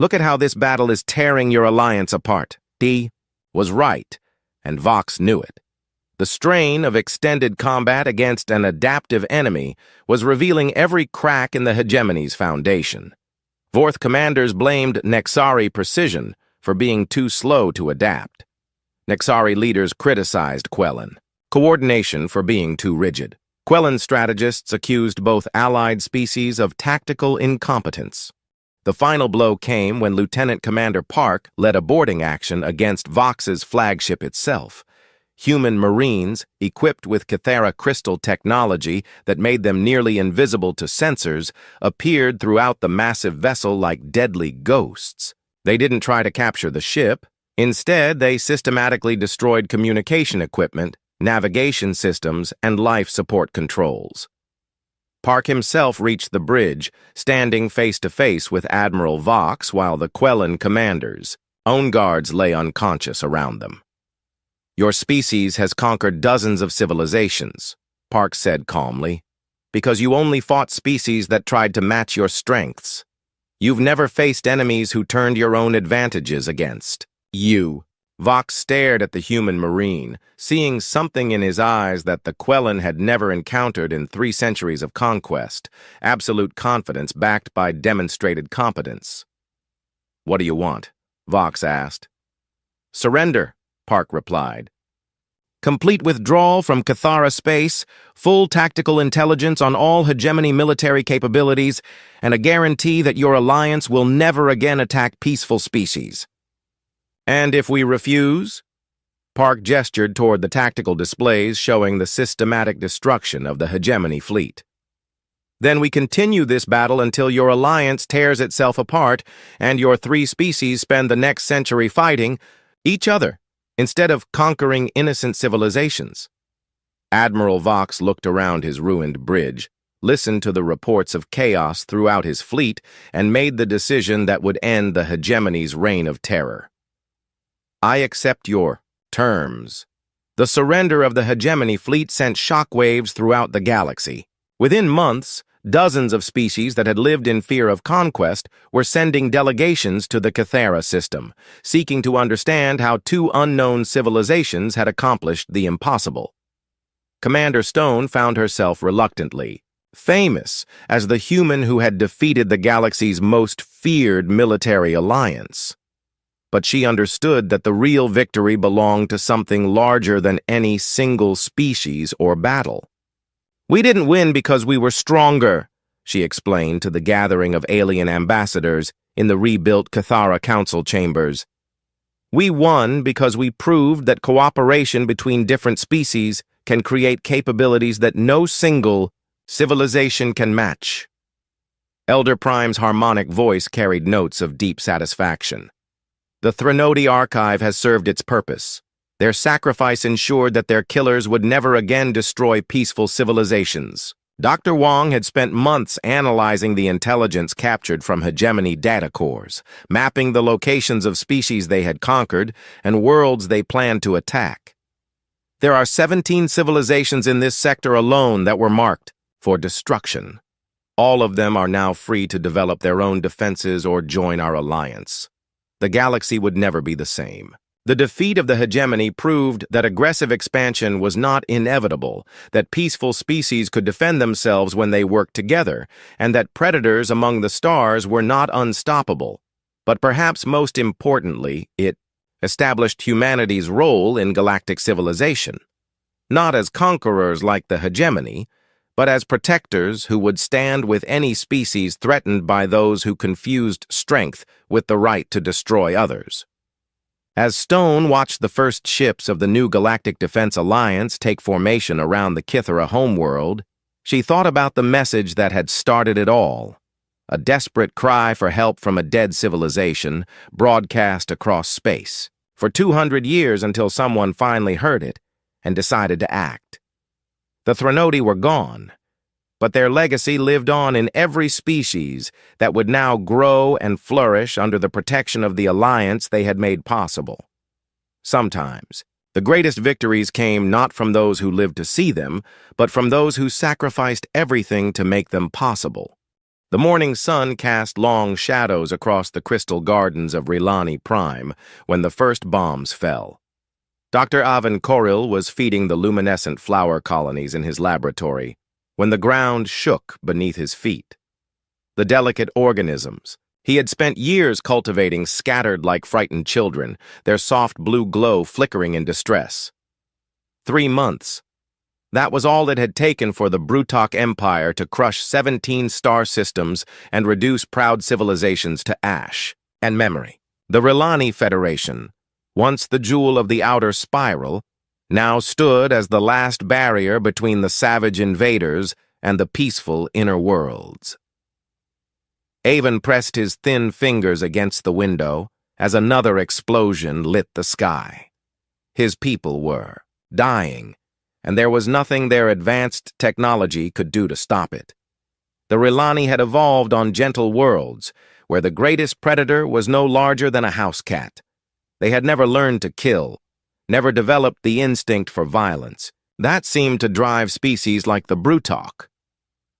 Look at how this battle is tearing your alliance apart." He was right, and Vox knew it. The strain of extended combat against an adaptive enemy was revealing every crack in the hegemony's foundation. Vorth commanders blamed Nexari precision for being too slow to adapt. Nexari leaders criticized Quellan coordination for being too rigid. Quellan strategists accused both allied species of tactical incompetence. The final blow came when Lieutenant Commander Park led a boarding action against Vox's flagship itself. Human Marines, equipped with Kithara crystal technology that made them nearly invisible to sensors, appeared throughout the massive vessel like deadly ghosts. They didn't try to capture the ship. Instead, they systematically destroyed communication equipment, navigation systems, and life support controls. Park himself reached the bridge, standing face-to-face with Admiral Vox while the Quellan commanders, own guards, lay unconscious around them. "Your species has conquered dozens of civilizations," Park said calmly, "because you only fought species that tried to match your strengths. You've never faced enemies who turned your own advantages against you." Vox stared at the human Marine, seeing something in his eyes that the Quellan had never encountered in 3 centuries of conquest, absolute confidence backed by demonstrated competence. "What do you want?" Vox asked. "Surrender," Park replied. "Complete withdrawal from Kithara space, full tactical intelligence on all hegemony military capabilities, and a guarantee that your alliance will never again attack peaceful species." "And if we refuse?" Park gestured toward the tactical displays showing the systematic destruction of the hegemony fleet. Then we continue this battle until your alliance tears itself apart and your three species spend the next century fighting each other instead of conquering innocent civilizations. Admiral Vox looked around his ruined bridge, listened to the reports of chaos throughout his fleet, and made the decision that would end the hegemony's reign of terror. I accept your terms. The surrender of the hegemony fleet sent shockwaves throughout the galaxy. Within months, dozens of species that had lived in fear of conquest were sending delegations to the Cathera system, seeking to understand how two unknown civilizations had accomplished the impossible. Commander Stone found herself reluctantly famous as the human who had defeated the galaxy's most feared military alliance. But she understood that the real victory belonged to something larger than any single species or battle. We didn't win because we were stronger, she explained to the gathering of alien ambassadors in the rebuilt Cathara Council chambers. We won because we proved that cooperation between different species can create capabilities that no single civilization can match. Elder Prime's harmonic voice carried notes of deep satisfaction. The Threnody archive has served its purpose. Their sacrifice ensured that their killers would never again destroy peaceful civilizations. Dr. Wong had spent months analyzing the intelligence captured from hegemony data cores, mapping the locations of species they had conquered and worlds they planned to attack. There are 17 civilizations in this sector alone that were marked for destruction. All of them are now free to develop their own defenses or join our alliance. The galaxy would never be the same. The defeat of the hegemony proved that aggressive expansion was not inevitable, that peaceful species could defend themselves when they worked together, and that predators among the stars were not unstoppable. But perhaps most importantly, it established humanity's role in galactic civilization. Not as conquerors like the hegemony, but as protectors who would stand with any species threatened by those who confused strength with the right to destroy others. As Stone watched the first ships of the new Galactic Defense Alliance take formation around the Kithera homeworld, she thought about the message that had started it all. A desperate cry for help from a dead civilization, broadcast across space, for 200 years until someone finally heard it and decided to act. The Threnody were gone, but their legacy lived on in every species that would now grow and flourish under the protection of the alliance they had made possible. Sometimes, the greatest victories came not from those who lived to see them, but from those who sacrificed everything to make them possible. The morning sun cast long shadows across the crystal gardens of Rilani Prime when the first bombs fell. Dr. Avin Koril was feeding the luminescent flower colonies in his laboratory when the ground shook beneath his feet. The delicate organisms he had spent years cultivating scattered like frightened children, their soft blue glow flickering in distress. 3 months. That was all it had taken for the Brutok Empire to crush 17 star systems and reduce proud civilizations to ash and memory. The Rilani Federation, once the jewel of the outer spiral, now stood as the last barrier between the savage invaders and the peaceful inner worlds. Avon pressed his thin fingers against the window as another explosion lit the sky. His people were dying, and there was nothing their advanced technology could do to stop it. The Rilani had evolved on gentle worlds, where the greatest predator was no larger than a house cat. They had never learned to kill, never developed the instinct for violence. That seemed to drive species like the Brutok.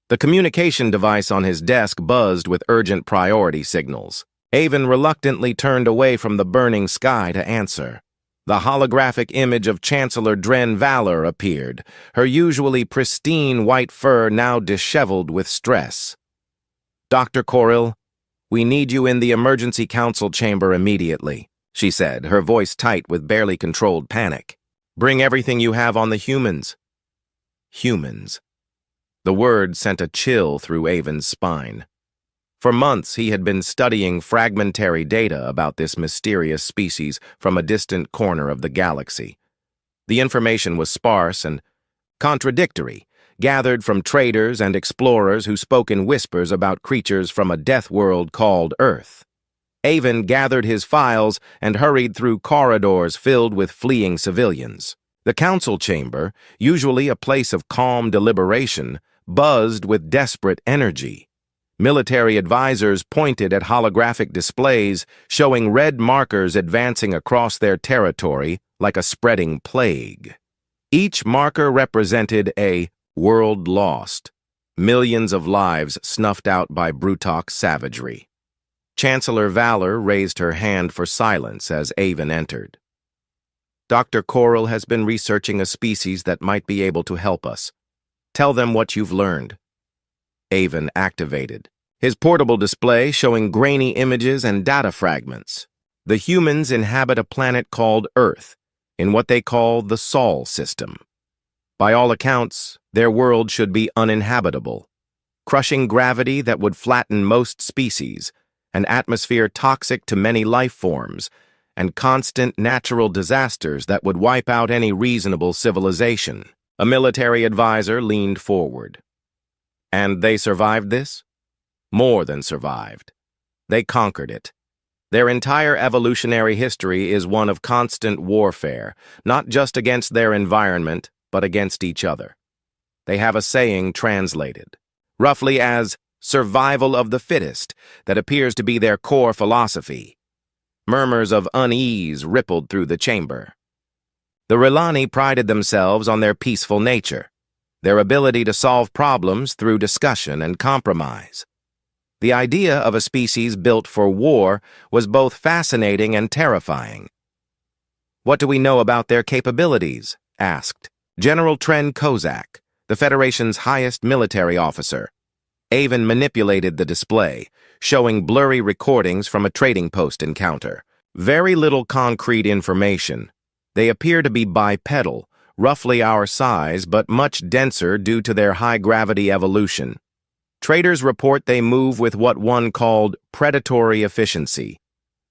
The communication device on his desk buzzed with urgent priority signals. Avon reluctantly turned away from the burning sky to answer. The holographic image of Chancellor Dren Valor appeared, her usually pristine white fur now disheveled with stress. "Dr. Koril, we need you in the emergency council chamber immediately," she said, her voice tight with barely controlled panic. "Bring everything you have on the humans." Humans. The word sent a chill through Avon's spine. For months, he had been studying fragmentary data about this mysterious species from a distant corner of the galaxy. The information was sparse and contradictory, gathered from traders and explorers who spoke in whispers about creatures from a death world called Earth. Avon gathered his files and hurried through corridors filled with fleeing civilians. The council chamber, usually a place of calm deliberation, buzzed with desperate energy. Military advisors pointed at holographic displays showing red markers advancing across their territory like a spreading plague. Each marker represented a world lost, millions of lives snuffed out by Brutak's savagery. Chancellor Valor raised her hand for silence as Avon entered. Dr. Coral has been researching a species that might be able to help us. Tell them what you've learned. Avon activated, his portable display showing grainy images and data fragments. The humans inhabit a planet called Earth, in what they call the Sol system. By all accounts, their world should be uninhabitable. Crushing gravity that would flatten most species, an atmosphere toxic to many life forms, and constant natural disasters that would wipe out any reasonable civilization. A military advisor leaned forward. And they survived this? More than survived. They conquered it. Their entire evolutionary history is one of constant warfare, not just against their environment, but against each other. They have a saying translated, roughly as survival of the fittest, that appears to be their core philosophy. Murmurs of unease rippled through the chamber. The Rilani prided themselves on their peaceful nature, their ability to solve problems through discussion and compromise. The idea of a species built for war was both fascinating and terrifying. What do we know about their capabilities? Asked General Tren Kozak, the Federation's highest military officer. Avon manipulated the display, showing blurry recordings from a trading post encounter. Very little concrete information. They appear to be bipedal, roughly our size, but much denser due to their high-gravity evolution. Traders report they move with what one called predatory efficiency.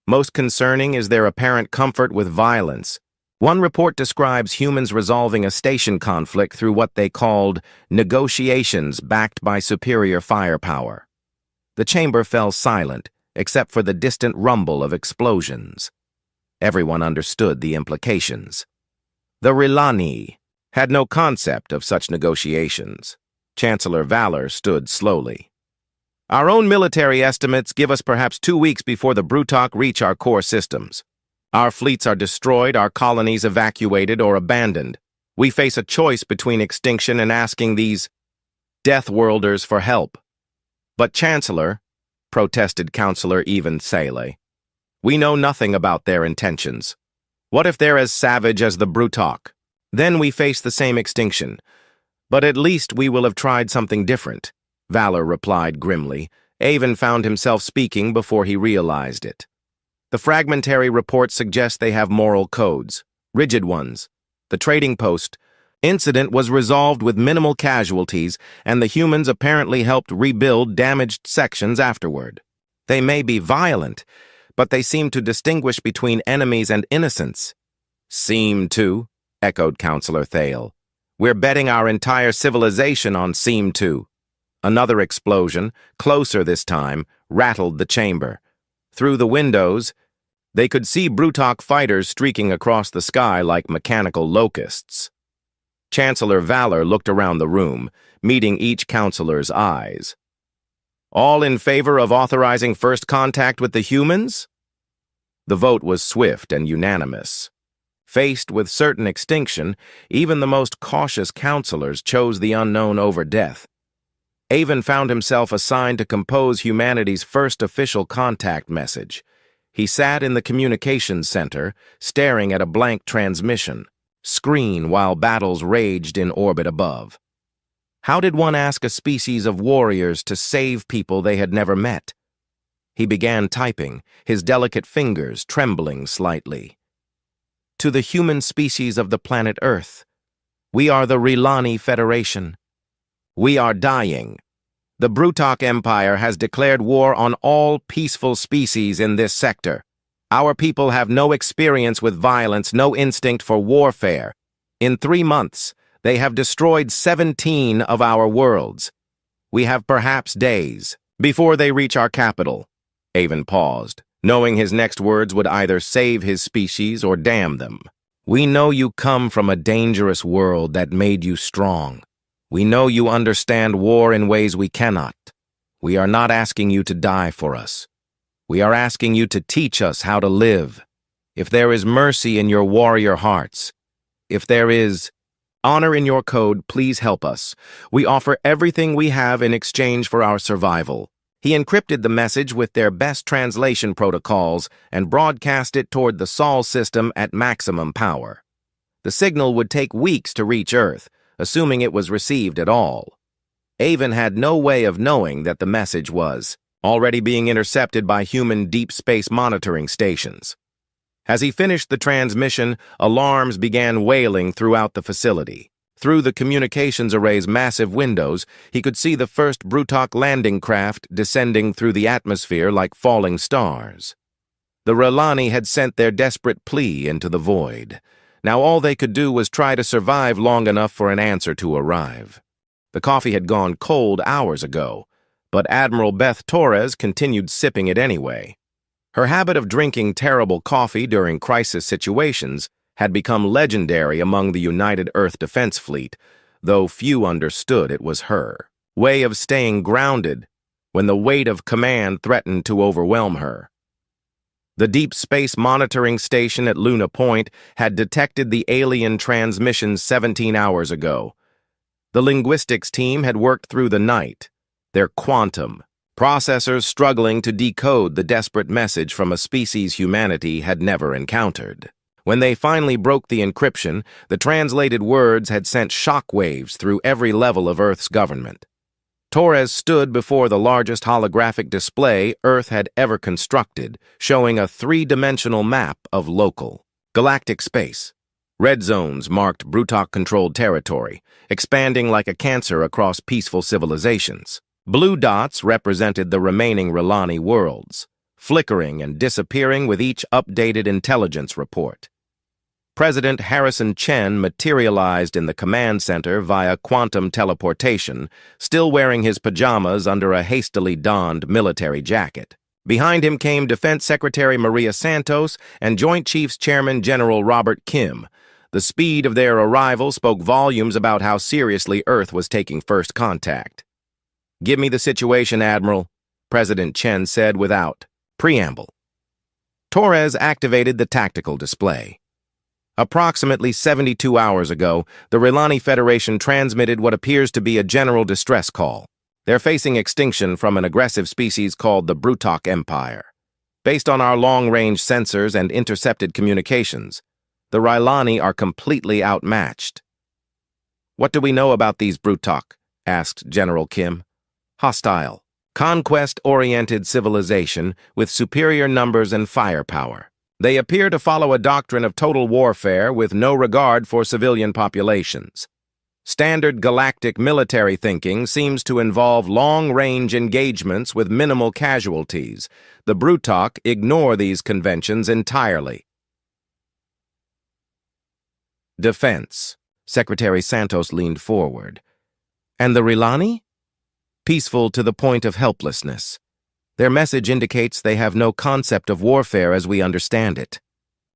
Most concerning is their apparent comfort with violence. One report describes humans resolving a station conflict through what they called negotiations backed by superior firepower. The chamber fell silent, except for the distant rumble of explosions. Everyone understood the implications. The Rilani had no concept of such negotiations. Chancellor Valor stood slowly. Our own military estimates give us perhaps 2 weeks before the Brutak reach our core systems. Our fleets are destroyed, our colonies evacuated or abandoned. We face a choice between extinction and asking these Death-worlders for help. But Chancellor, protested Councillor Even Sale, we know nothing about their intentions. What if they're as savage as the Brutak? Then we face the same extinction. But at least we will have tried something different, Valor replied grimly. Avon found himself speaking before he realized it. The fragmentary reports suggest they have moral codes, rigid ones. The trading post incident was resolved with minimal casualties, and the humans apparently helped rebuild damaged sections afterward. They may be violent, but they seem to distinguish between enemies and innocents. Seem to, echoed Councillor Thale. We're betting our entire civilization on seem to. Another explosion, closer this time, rattled the chamber. Through the windows, they could see Brutak fighters streaking across the sky like mechanical locusts. Chancellor Valor looked around the room, meeting each councillor's eyes. All in favor of authorizing first contact with the humans? The vote was swift and unanimous. Faced with certain extinction, even the most cautious councillors chose the unknown over death. Avon found himself assigned to compose humanity's first official contact message. He sat in the communications center, staring at a blank transmission screen while battles raged in orbit above. How did one ask a species of warriors to save people they had never met? He began typing, his delicate fingers trembling slightly. To the human species of the planet Earth, we are the Rilani Federation. We are dying. The Brutak Empire has declared war on all peaceful species in this sector. Our people have no experience with violence, no instinct for warfare. In 3 months, They have destroyed 17 of our worlds. We have perhaps days before they reach our capital." Avon paused, knowing his next words would either save his species or damn them. "We know you come from a dangerous world that made you strong. We know you understand war in ways we cannot. We are not asking you to die for us. We are asking you to teach us how to live. If there is mercy in your warrior hearts, if there is honor in your code, please help us. We offer everything we have in exchange for our survival." He encrypted the message with their best translation protocols and broadcast it toward the Sol system at maximum power. The signal would take weeks to reach Earth, assuming it was received at all. Avon had no way of knowing that the message was already being intercepted by human deep space monitoring stations. As he finished the transmission, alarms began wailing throughout the facility. Through the communications array's massive windows, he could see the first Brutok landing craft descending through the atmosphere like falling stars. The Relani had sent their desperate plea into the void. Now all they could do was try to survive long enough for an answer to arrive. The coffee had gone cold hours ago, but Admiral Beth Torres continued sipping it anyway. Her habit of drinking terrible coffee during crisis situations had become legendary among the United Earth Defense Fleet, though few understood it was her way of staying grounded when the weight of command threatened to overwhelm her. The Deep Space Monitoring Station at Luna Point had detected the alien transmissions 17 hours ago. The linguistics team had worked through the night, their quantum processors struggling to decode the desperate message from a species humanity had never encountered. When they finally broke the encryption, the translated words had sent shockwaves through every level of Earth's government. Torres stood before the largest holographic display Earth had ever constructed, showing a three-dimensional map of local galactic space. Red zones marked Brutok-controlled territory, expanding like a cancer across peaceful civilizations. Blue dots represented the remaining Relani worlds, flickering and disappearing with each updated intelligence report. President Harrison Chen materialized in the command center via quantum teleportation, still wearing his pajamas under a hastily donned military jacket. Behind him came Defense Secretary Maria Santos and Joint Chiefs Chairman General Robert Kim. The speed of their arrival spoke volumes about how seriously Earth was taking first contact. "Give me the situation, Admiral," President Chen said without preamble. Torres activated the tactical display. Approximately 72 hours ago, the Relani Federation transmitted what appears to be a general distress call. They're facing extinction from an aggressive species called the Brutok Empire. Based on our long-range sensors and intercepted communications, the Relani are completely outmatched. "What do we know about these Brutok?" asked General Kim. "Hostile, conquest-oriented civilization with superior numbers and firepower. They appear to follow a doctrine of total warfare with no regard for civilian populations. Standard galactic military thinking seems to involve long-range engagements with minimal casualties. The Brutok ignore these conventions entirely." Defense. Secretary Santos leaned forward. "And the Relani?" "Peaceful to the point of helplessness. Their message indicates they have no concept of warfare as we understand it.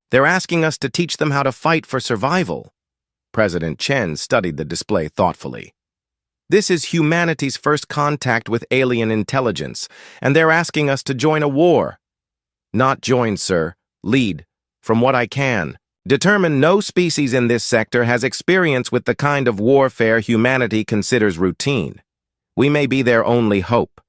They're asking us to teach them how to fight for survival." President Chen studied the display thoughtfully. "This is humanity's first contact with alien intelligence, and they're asking us to join a war." "Not join, sir. Lead. From what I can. Determine no species in this sector has experience with the kind of warfare humanity considers routine. We may be their only hope."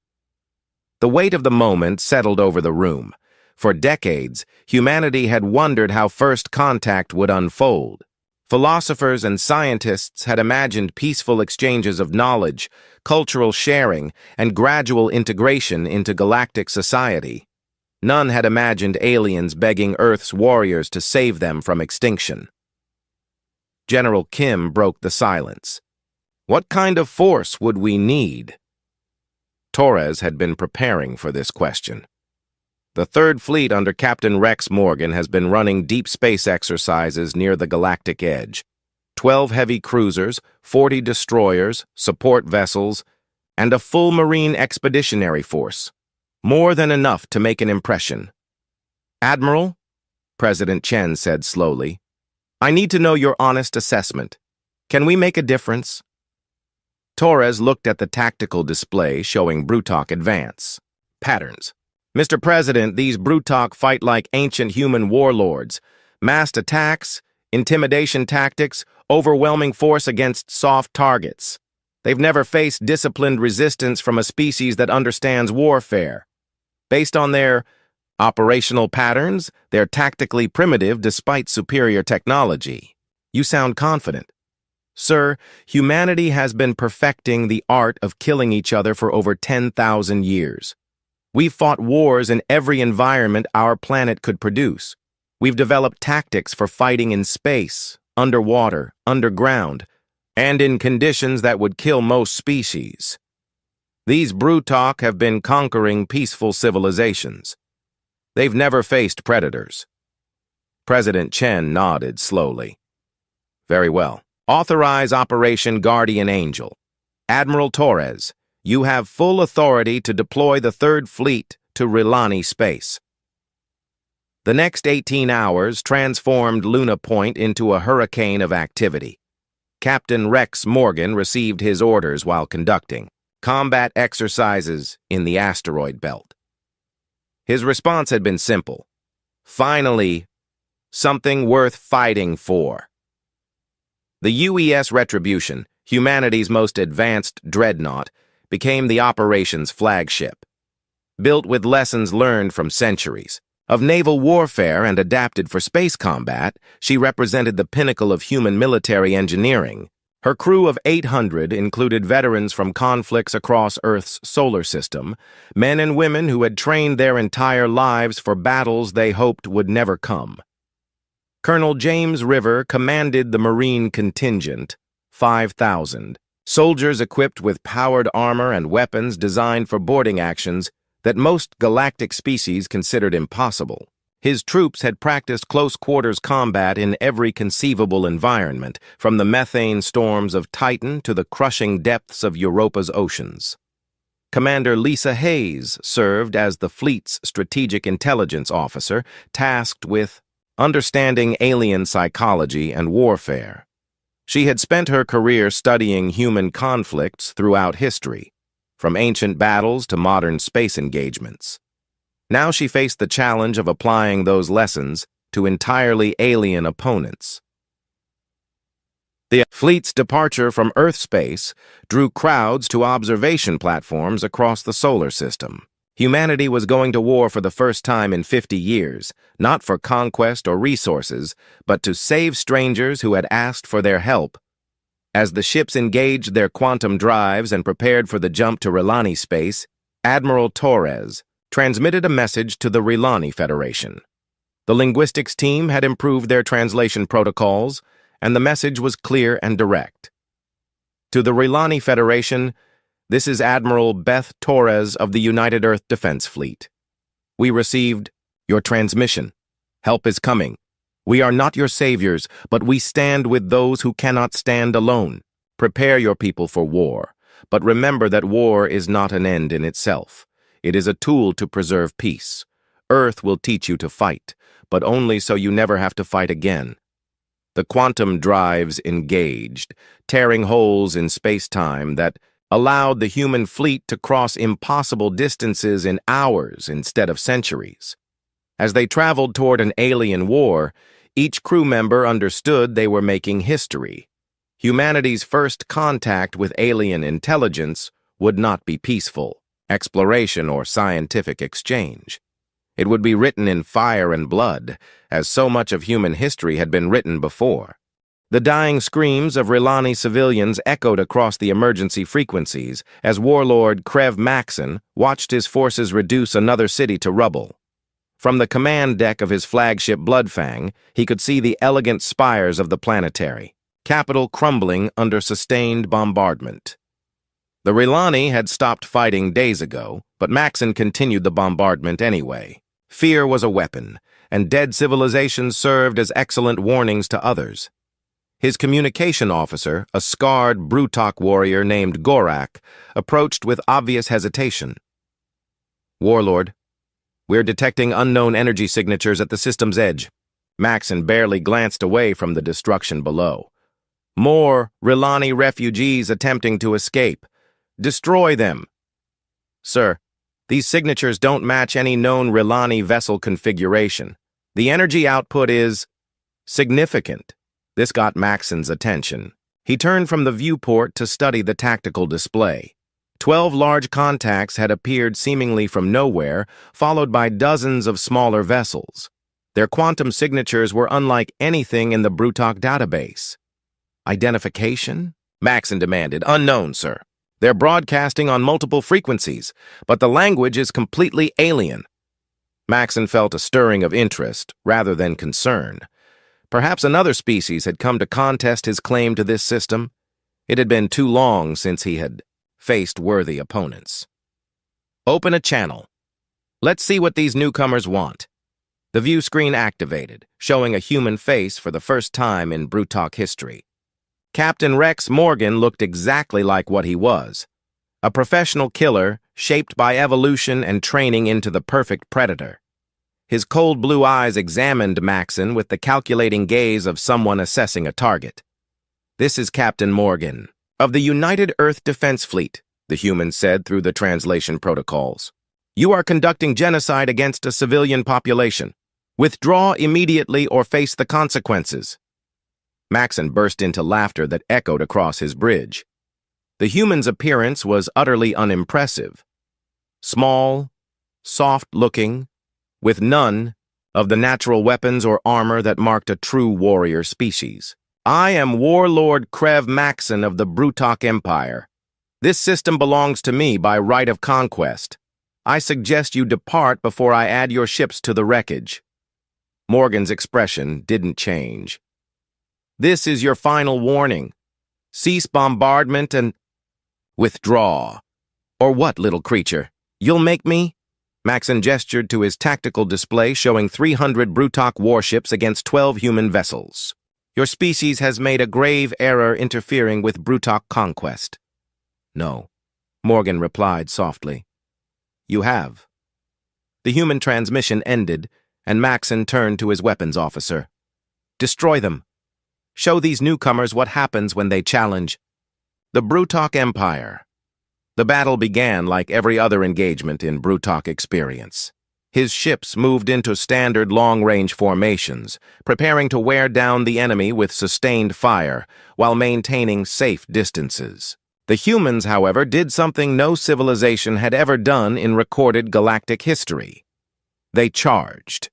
The weight of the moment settled over the room. For decades, humanity had wondered how first contact would unfold. Philosophers and scientists had imagined peaceful exchanges of knowledge, cultural sharing, and gradual integration into galactic society. None had imagined aliens begging Earth's warriors to save them from extinction. General Kim broke the silence. "What kind of force would we need?" Torres had been preparing for this question. "The Third Fleet under Captain Rex Morgan has been running deep space exercises near the galactic edge. 12 heavy cruisers, 40 destroyers, support vessels, and a full Marine expeditionary force. More than enough to make an impression. "Admiral," President Chen said slowly, "I need to know your honest assessment. Can we make a difference?" Torres looked at the tactical display showing Brutok advance. Patterns. "Mr. President, these Brutok fight like ancient human warlords. Massed attacks, intimidation tactics, overwhelming force against soft targets. They've never faced disciplined resistance from a species that understands warfare. Based on their operational patterns, they're tactically primitive despite superior technology." "You sound confident." "Sir, humanity has been perfecting the art of killing each other for over 10,000 years. We've fought wars in every environment our planet could produce. We've developed tactics for fighting in space, underwater, underground, and in conditions that would kill most species. These Brutok have been conquering peaceful civilizations. They've never faced predators." President Chen nodded slowly. "Very well. Authorize Operation Guardian Angel. Admiral Torres, you have full authority to deploy the Third Fleet to Rilani space." The next 18 hours transformed Luna Point into a hurricane of activity. Captain Rex Morgan received his orders while conducting combat exercises in the asteroid belt. His response had been simple. Finally, something worth fighting for. The UES Retribution, humanity's most advanced dreadnought, became the operation's flagship. Built with lessons learned from centuries of naval warfare and adapted for space combat, she represented the pinnacle of human military engineering. Her crew of 800 included veterans from conflicts across Earth's solar system, men and women who had trained their entire lives for battles they hoped would never come. Colonel James River commanded the Marine contingent, 5,000, soldiers equipped with powered armor and weapons designed for boarding actions that most galactic species considered impossible. His troops had practiced close-quarters combat in every conceivable environment, from the methane storms of Titan to the crushing depths of Europa's oceans. Commander Lisa Hayes served as the fleet's strategic intelligence officer, tasked with understanding alien psychology and warfare. She had spent her career studying human conflicts throughout history, from ancient battles to modern space engagements. Now she faced the challenge of applying those lessons to entirely alien opponents. The fleet's departure from Earth space drew crowds to observation platforms across the solar system. Humanity was going to war for the first time in 50 years, not for conquest or resources, but to save strangers who had asked for their help. As the ships engaged their quantum drives and prepared for the jump to Rilani space, Admiral Torres transmitted a message to the Rilani Federation. The linguistics team had improved their translation protocols, and the message was clear and direct. To the Rilani Federation, this is Admiral Beth Torres of the United Earth Defense Fleet. We received your transmission. Help is coming. We are not your saviors, but we stand with those who cannot stand alone. Prepare your people for war, but remember that war is not an end in itself. It is a tool to preserve peace. Earth will teach you to fight, but only so you never have to fight again. The quantum drives engaged, tearing holes in space-time that allowed the human fleet to cross impossible distances in hours instead of centuries. As they traveled toward an alien war, each crew member understood they were making history. Humanity's first contact with alien intelligence would not be peaceful, exploration, or scientific exchange. It would be written in fire and blood, as so much of human history had been written before. The dying screams of Rilani civilians echoed across the emergency frequencies as warlord Krev Maxon watched his forces reduce another city to rubble. From the command deck of his flagship Bloodfang, he could see the elegant spires of the planetary, capital crumbling under sustained bombardment. The Rilani had stopped fighting days ago, but Maxon continued the bombardment anyway. Fear was a weapon, and dead civilizations served as excellent warnings to others. His communication officer, a scarred Brutok warrior named Gorak, approached with obvious hesitation. "Warlord, we're detecting unknown energy signatures at the system's edge." Maxon barely glanced away from the destruction below. "More Rilani refugees attempting to escape. Destroy them." "Sir, these signatures don't match any known Rilani vessel configuration. The energy output is significant." This got Maxon's attention. He turned from the viewport to study the tactical display. 12 large contacts had appeared seemingly from nowhere, followed by dozens of smaller vessels. Their quantum signatures were unlike anything in the Brutok database. "Identification?" Maxon demanded. "Unknown, sir. They're broadcasting on multiple frequencies, but the language is completely alien." Maxon felt a stirring of interest rather than concern. Perhaps another species had come to contest his claim to this system. It had been too long since he had faced worthy opponents. "Open a channel. Let's see what these newcomers want." The view screen activated, showing a human face for the first time in Brutok history. Captain Rex Morgan looked exactly like what he was, a professional killer shaped by evolution and training into the perfect predator. His cold blue eyes examined Maxon with the calculating gaze of someone assessing a target. "This is Captain Morgan, of the United Earth Defense Fleet," the human said through the translation protocols. "You are conducting genocide against a civilian population. Withdraw immediately or face the consequences." Maxon burst into laughter that echoed across his bridge. The human's appearance was utterly unimpressive. Small, soft-looking, with none of the natural weapons or armor that marked a true warrior species. "I am Warlord Krev Maxon of the Brutok Empire. This system belongs to me by right of conquest. I suggest you depart before I add your ships to the wreckage." Morgan's expression didn't change. "This is your final warning. Cease bombardment and withdraw." "Or what, little creature? You'll make me?" Maxon gestured to his tactical display showing 300 Brutok warships against 12 human vessels. "Your species has made a grave error interfering with Brutok conquest." "No," Morgan replied softly. "You have." The human transmission ended, and Maxon turned to his weapons officer. "Destroy them. Show these newcomers what happens when they challenge the Brutok Empire." The battle began like every other engagement in Brutok experience. His ships moved into standard long-range formations, preparing to wear down the enemy with sustained fire while maintaining safe distances. The humans, however, did something no civilization had ever done in recorded galactic history. They charged.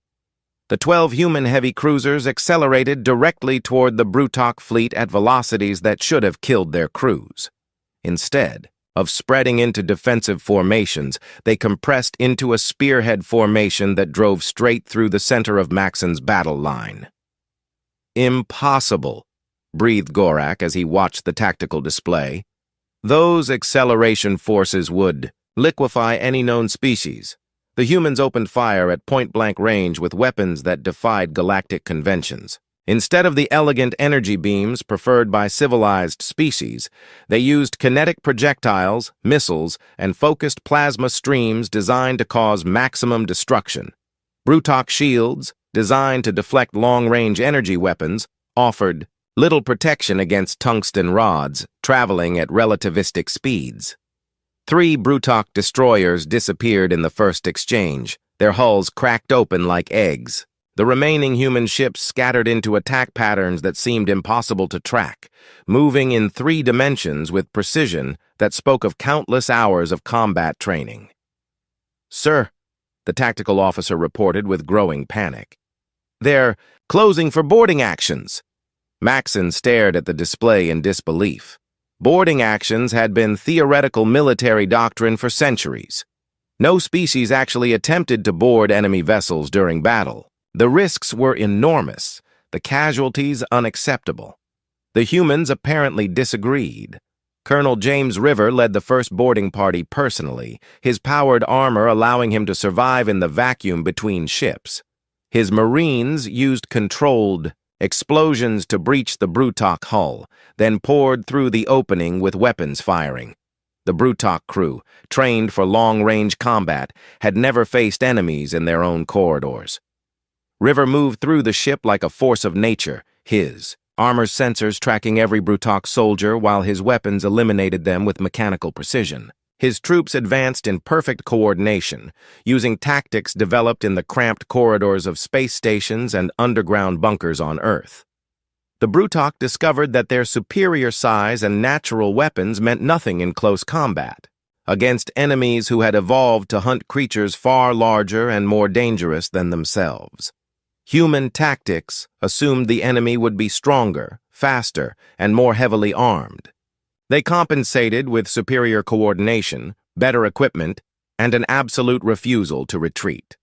The 12 human heavy cruisers accelerated directly toward the Brutok fleet at velocities that should have killed their crews. Instead of spreading into defensive formations, they compressed into a spearhead formation that drove straight through the center of Maxon's battle line. "Impossible," breathed Gorak as he watched the tactical display. "Those acceleration forces would liquefy any known species." The humans opened fire at point-blank range with weapons that defied galactic conventions. Instead of the elegant energy beams preferred by civilized species, they used kinetic projectiles, missiles, and focused plasma streams designed to cause maximum destruction. Brutok shields, designed to deflect long-range energy weapons, offered little protection against tungsten rods traveling at relativistic speeds. 3 Brutok destroyers disappeared in the first exchange, their hulls cracked open like eggs. The remaining human ships scattered into attack patterns that seemed impossible to track, moving in 3 dimensions with precision that spoke of countless hours of combat training. "Sir," the tactical officer reported with growing panic. "They're closing for boarding actions." Maxon stared at the display in disbelief. Boarding actions had been theoretical military doctrine for centuries. No species actually attempted to board enemy vessels during battle. The risks were enormous, the casualties unacceptable. The humans apparently disagreed. Colonel James River led the first boarding party personally, his powered armor allowing him to survive in the vacuum between ships. His Marines used controlled Explosions to breach the Brutok hull, then poured through the opening with weapons firing. The Brutok crew, trained for long-range combat, had never faced enemies in their own corridors. River moved through the ship like a force of nature, his armor sensors tracking every Brutok soldier while his weapons eliminated them with mechanical precision. His troops advanced in perfect coordination, using tactics developed in the cramped corridors of space stations and underground bunkers on Earth. The Brutok discovered that their superior size and natural weapons meant nothing in close combat, against enemies who had evolved to hunt creatures far larger and more dangerous than themselves. Human tactics assumed the enemy would be stronger, faster, and more heavily armed. They compensated with superior coordination, better equipment, and an absolute refusal to retreat.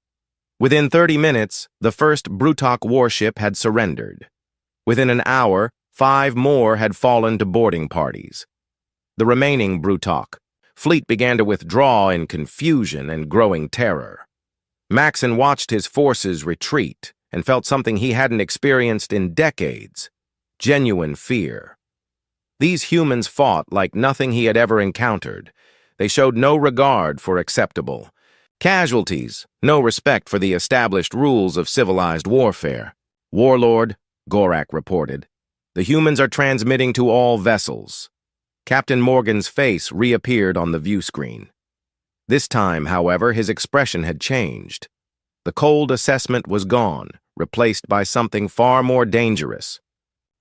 Within 30 minutes, the first Brutok warship had surrendered. Within an hour, 5 more had fallen to boarding parties. The remaining Brutok fleet began to withdraw in confusion and growing terror. Maxon watched his forces retreat and felt something he hadn't experienced in decades: genuine fear. These humans fought like nothing he had ever encountered. They showed no regard for acceptable casualties, no respect for the established rules of civilized warfare. "Warlord," Gorak reported, "the humans are transmitting to all vessels." Captain Morgan's face reappeared on the view screen. This time, however, his expression had changed. The cold assessment was gone, replaced by something far more dangerous.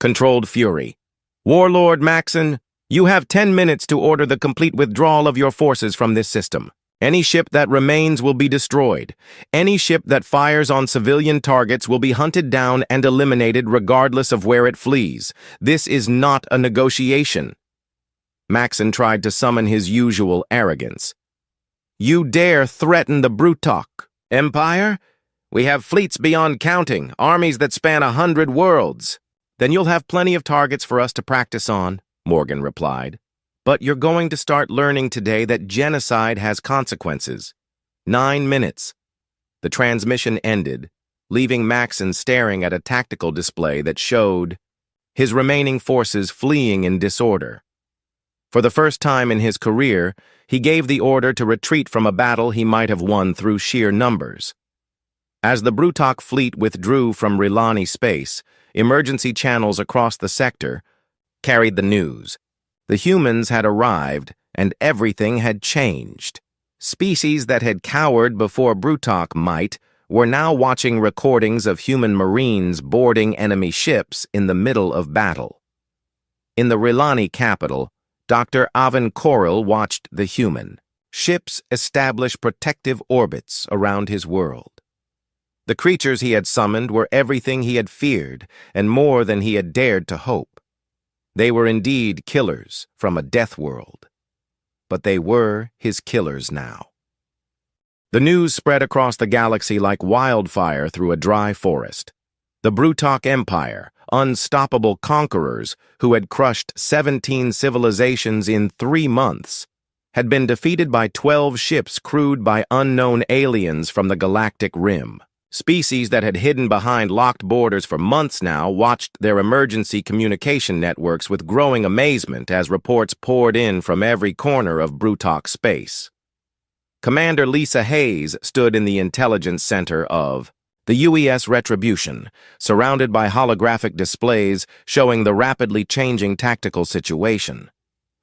Controlled fury. "Warlord Maxon, you have 10 minutes to order the complete withdrawal of your forces from this system. Any ship that remains will be destroyed. Any ship that fires on civilian targets will be hunted down and eliminated regardless of where it flees. This is not a negotiation." Maxon tried to summon his usual arrogance. "You dare threaten the Brutok Empire? We have fleets beyond counting, armies that span 100 worlds. Then you'll have plenty of targets for us to practice on," Morgan replied. "But you're going to start learning today that genocide has consequences." 9 minutes. The transmission ended, leaving Maxon staring at a tactical display that showed his remaining forces fleeing in disorder. For the first time in his career, he gave the order to retreat from a battle he might have won through sheer numbers. As the Brutok fleet withdrew from Rilani space, emergency channels across the sector carried the news. The humans had arrived, and everything had changed. Species that had cowered before Brutok might were now watching recordings of human marines boarding enemy ships in the middle of battle. In the Rilani capital, Dr. Avin Koril watched the human ships establish protective orbits around his world. The creatures he had summoned were everything he had feared, and more than he had dared to hope. They were indeed killers from a death world. But they were his killers now. The news spread across the galaxy like wildfire through a dry forest. The Brutok Empire, unstoppable conquerors who had crushed 17 civilizations in 3 months, had been defeated by 12 ships crewed by unknown aliens from the galactic rim. Species that had hidden behind locked borders for months now watched their emergency communication networks with growing amazement as reports poured in from every corner of Brutok space. Commander Lisa Hayes stood in the intelligence center of the UES Retribution, surrounded by holographic displays showing the rapidly changing tactical situation.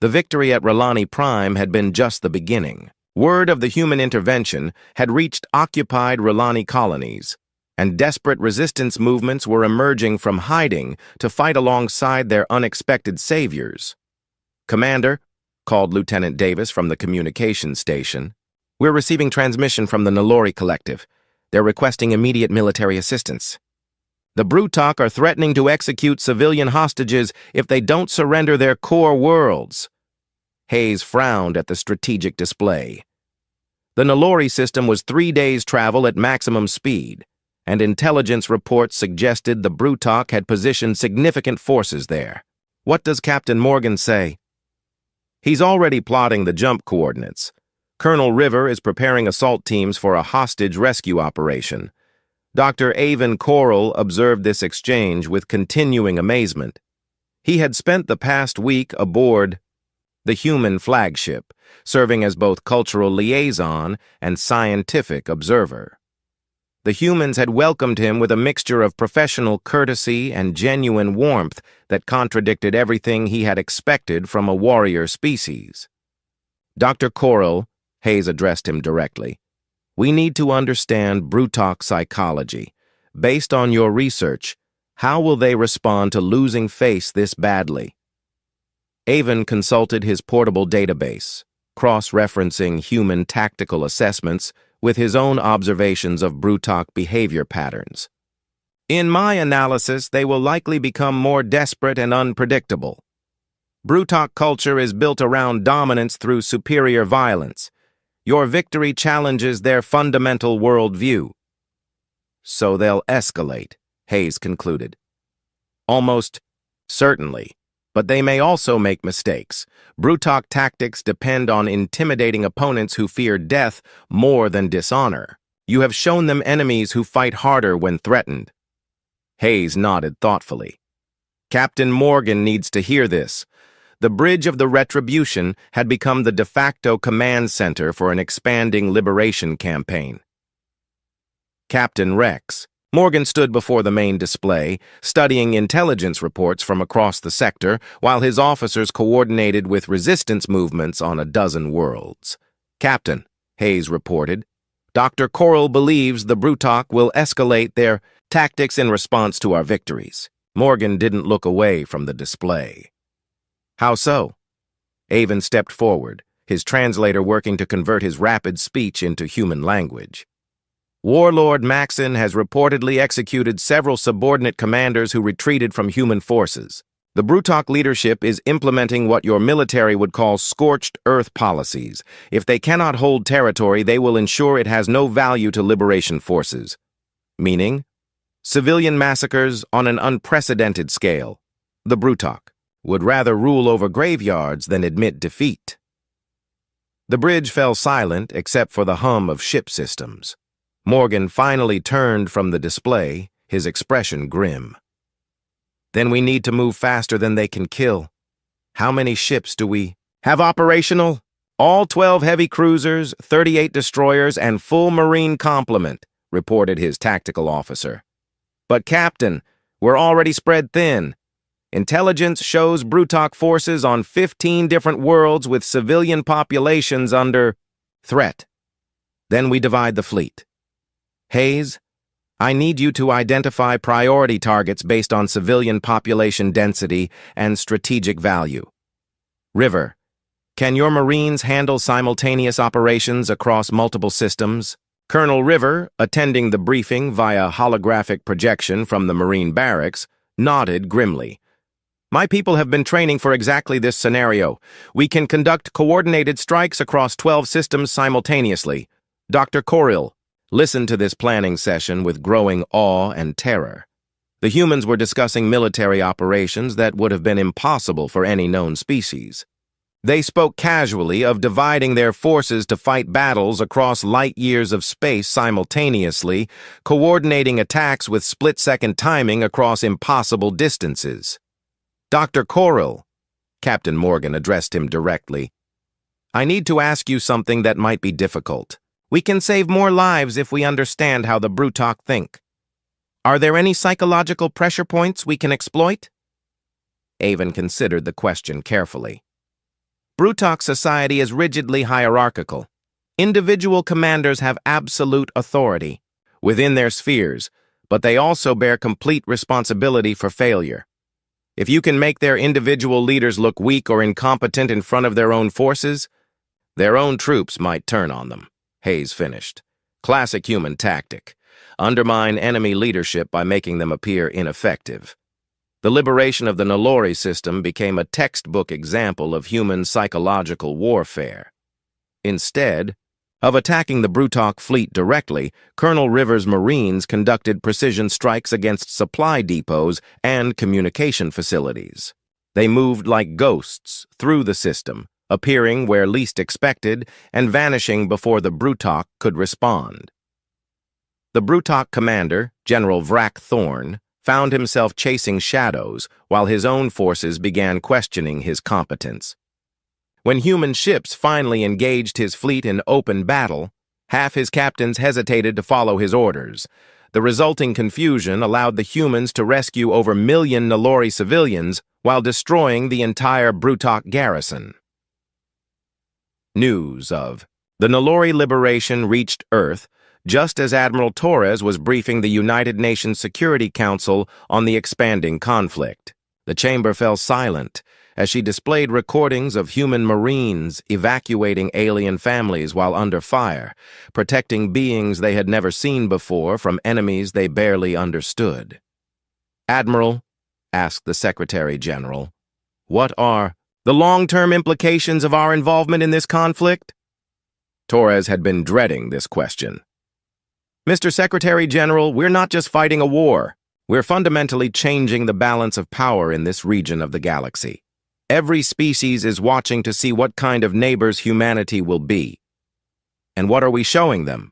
The victory at Rilani Prime had been just the beginning. Word of the human intervention had reached occupied Rilani colonies, and desperate resistance movements were emerging from hiding to fight alongside their unexpected saviors. "Commander," called Lieutenant Davis from the communications station, "we're receiving transmission from the Nalori Collective. They're requesting immediate military assistance. The Brutok are threatening to execute civilian hostages if they don't surrender their core worlds." Hayes frowned at the strategic display. The Nalori system was 3 days' travel at maximum speed, and intelligence reports suggested the Brutok had positioned significant forces there. "What does Captain Morgan say?" "He's already plotting the jump coordinates. Colonel River is preparing assault teams for a hostage rescue operation. Dr. Avon Coral observed this exchange with continuing amazement. He had spent the past week aboard the human flagship, serving as both cultural liaison and scientific observer. The humans had welcomed him with a mixture of professional courtesy and genuine warmth that contradicted everything he had expected from a warrior species. Dr. Coral, Hayes addressed him directly, we need to understand Brutok psychology. Based on your research, how will they respond to losing face this badly? Avon consulted his portable database, cross-referencing human tactical assessments with his own observations of Brutok behavior patterns. In my analysis, they will likely become more desperate and unpredictable. Brutok culture is built around dominance through superior violence. Your victory challenges their fundamental worldview. So they'll escalate, Hayes concluded. Almost certainly, but they may also make mistakes. Brutok tactics depend on intimidating opponents who fear death more than dishonor. You have shown them enemies who fight harder when threatened. Hayes nodded thoughtfully. Captain Morgan needs to hear this. The Bridge of the Retribution had become the de facto command center for an expanding liberation campaign. Captain Rex. Morgan stood before the main display, studying intelligence reports from across the sector, while his officers coordinated with resistance movements on a dozen worlds. Captain, Hayes reported, Dr. Coral believes the Brutok will escalate their tactics in response to our victories. Morgan didn't look away from the display. How so? Avon stepped forward, his translator working to convert his rapid speech into human language. Warlord Maxon has reportedly executed several subordinate commanders who retreated from human forces. The Brutok leadership is implementing what your military would call scorched earth policies. If they cannot hold territory, they will ensure it has no value to liberation forces. Meaning, civilian massacres on an unprecedented scale. The Brutok would rather rule over graveyards than admit defeat. The bridge fell silent except for the hum of ship systems. Morgan finally turned from the display, his expression grim. Then we need to move faster than they can kill. How many ships do we have operational? All 12 heavy cruisers, 38 destroyers, and full marine complement, reported his tactical officer. But Captain, we're already spread thin. Intelligence shows Brutok forces on 15 different worlds with civilian populations under threat. Then we divide the fleet. Hayes, I need you to identify priority targets based on civilian population density and strategic value. River, can your Marines handle simultaneous operations across multiple systems? Colonel River, attending the briefing via holographic projection from the Marine barracks, nodded grimly. My people have been training for exactly this scenario. We can conduct coordinated strikes across 12 systems simultaneously. Dr. Coral listened to this planning session with growing awe and terror. The humans were discussing military operations that would have been impossible for any known species. They spoke casually of dividing their forces to fight battles across light years of space simultaneously, coordinating attacks with split-second timing across impossible distances. Dr. Coral, Captain Morgan addressed him directly, I need to ask you something that might be difficult. We can save more lives if we understand how the Brutok think. Are there any psychological pressure points we can exploit? Avon considered the question carefully. Brutok society is rigidly hierarchical. Individual commanders have absolute authority within their spheres, but they also bear complete responsibility for failure. If you can make their individual leaders look weak or incompetent in front of their own forces, their own troops might turn on them. Hayes finished. Classic human tactic. Undermine enemy leadership by making them appear ineffective. The liberation of the Nalori system became a textbook example of human psychological warfare. Instead of attacking the Brutok fleet directly, Colonel Rivers' Marines conducted precision strikes against supply depots and communication facilities. They moved like ghosts through the system, appearing where least expected and vanishing before the Brutok could respond. The Brutok commander, General Vrak Thorn, found himself chasing shadows while his own forces began questioning his competence. When human ships finally engaged his fleet in open battle, half his captains hesitated to follow his orders. The resulting confusion allowed the humans to rescue over a million Nalori civilians while destroying the entire Brutok garrison. News of the Nalori liberation reached Earth just as Admiral Torres was briefing the United Nations Security Council on the expanding conflict. The chamber fell silent as she displayed recordings of human Marines evacuating alien families while under fire, protecting beings they had never seen before from enemies they barely understood. "Admiral," asked the Secretary General, "what are the long-term implications of our involvement in this conflict?" Torres had been dreading this question. "Mr. Secretary General, we're not just fighting a war. We're fundamentally changing the balance of power in this region of the galaxy. Every species is watching to see what kind of neighbors humanity will be. And what are we showing them?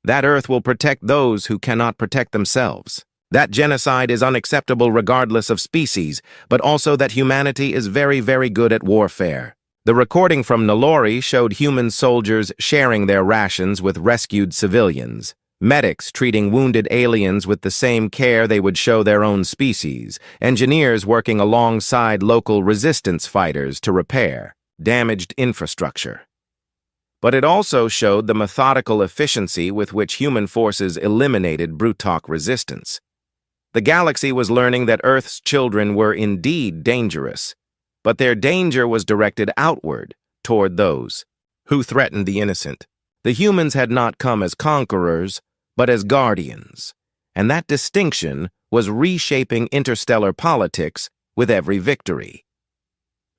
That Earth will protect those who cannot protect themselves. That genocide is unacceptable regardless of species, but also that humanity is very, very good at warfare." The recording from Nalori showed human soldiers sharing their rations with rescued civilians, medics treating wounded aliens with the same care they would show their own species, engineers working alongside local resistance fighters to repair damaged infrastructure. But it also showed the methodical efficiency with which human forces eliminated Brutok resistance. The galaxy was learning that Earth's children were indeed dangerous, but their danger was directed outward toward those who threatened the innocent. The humans had not come as conquerors, but as guardians, and that distinction was reshaping interstellar politics with every victory.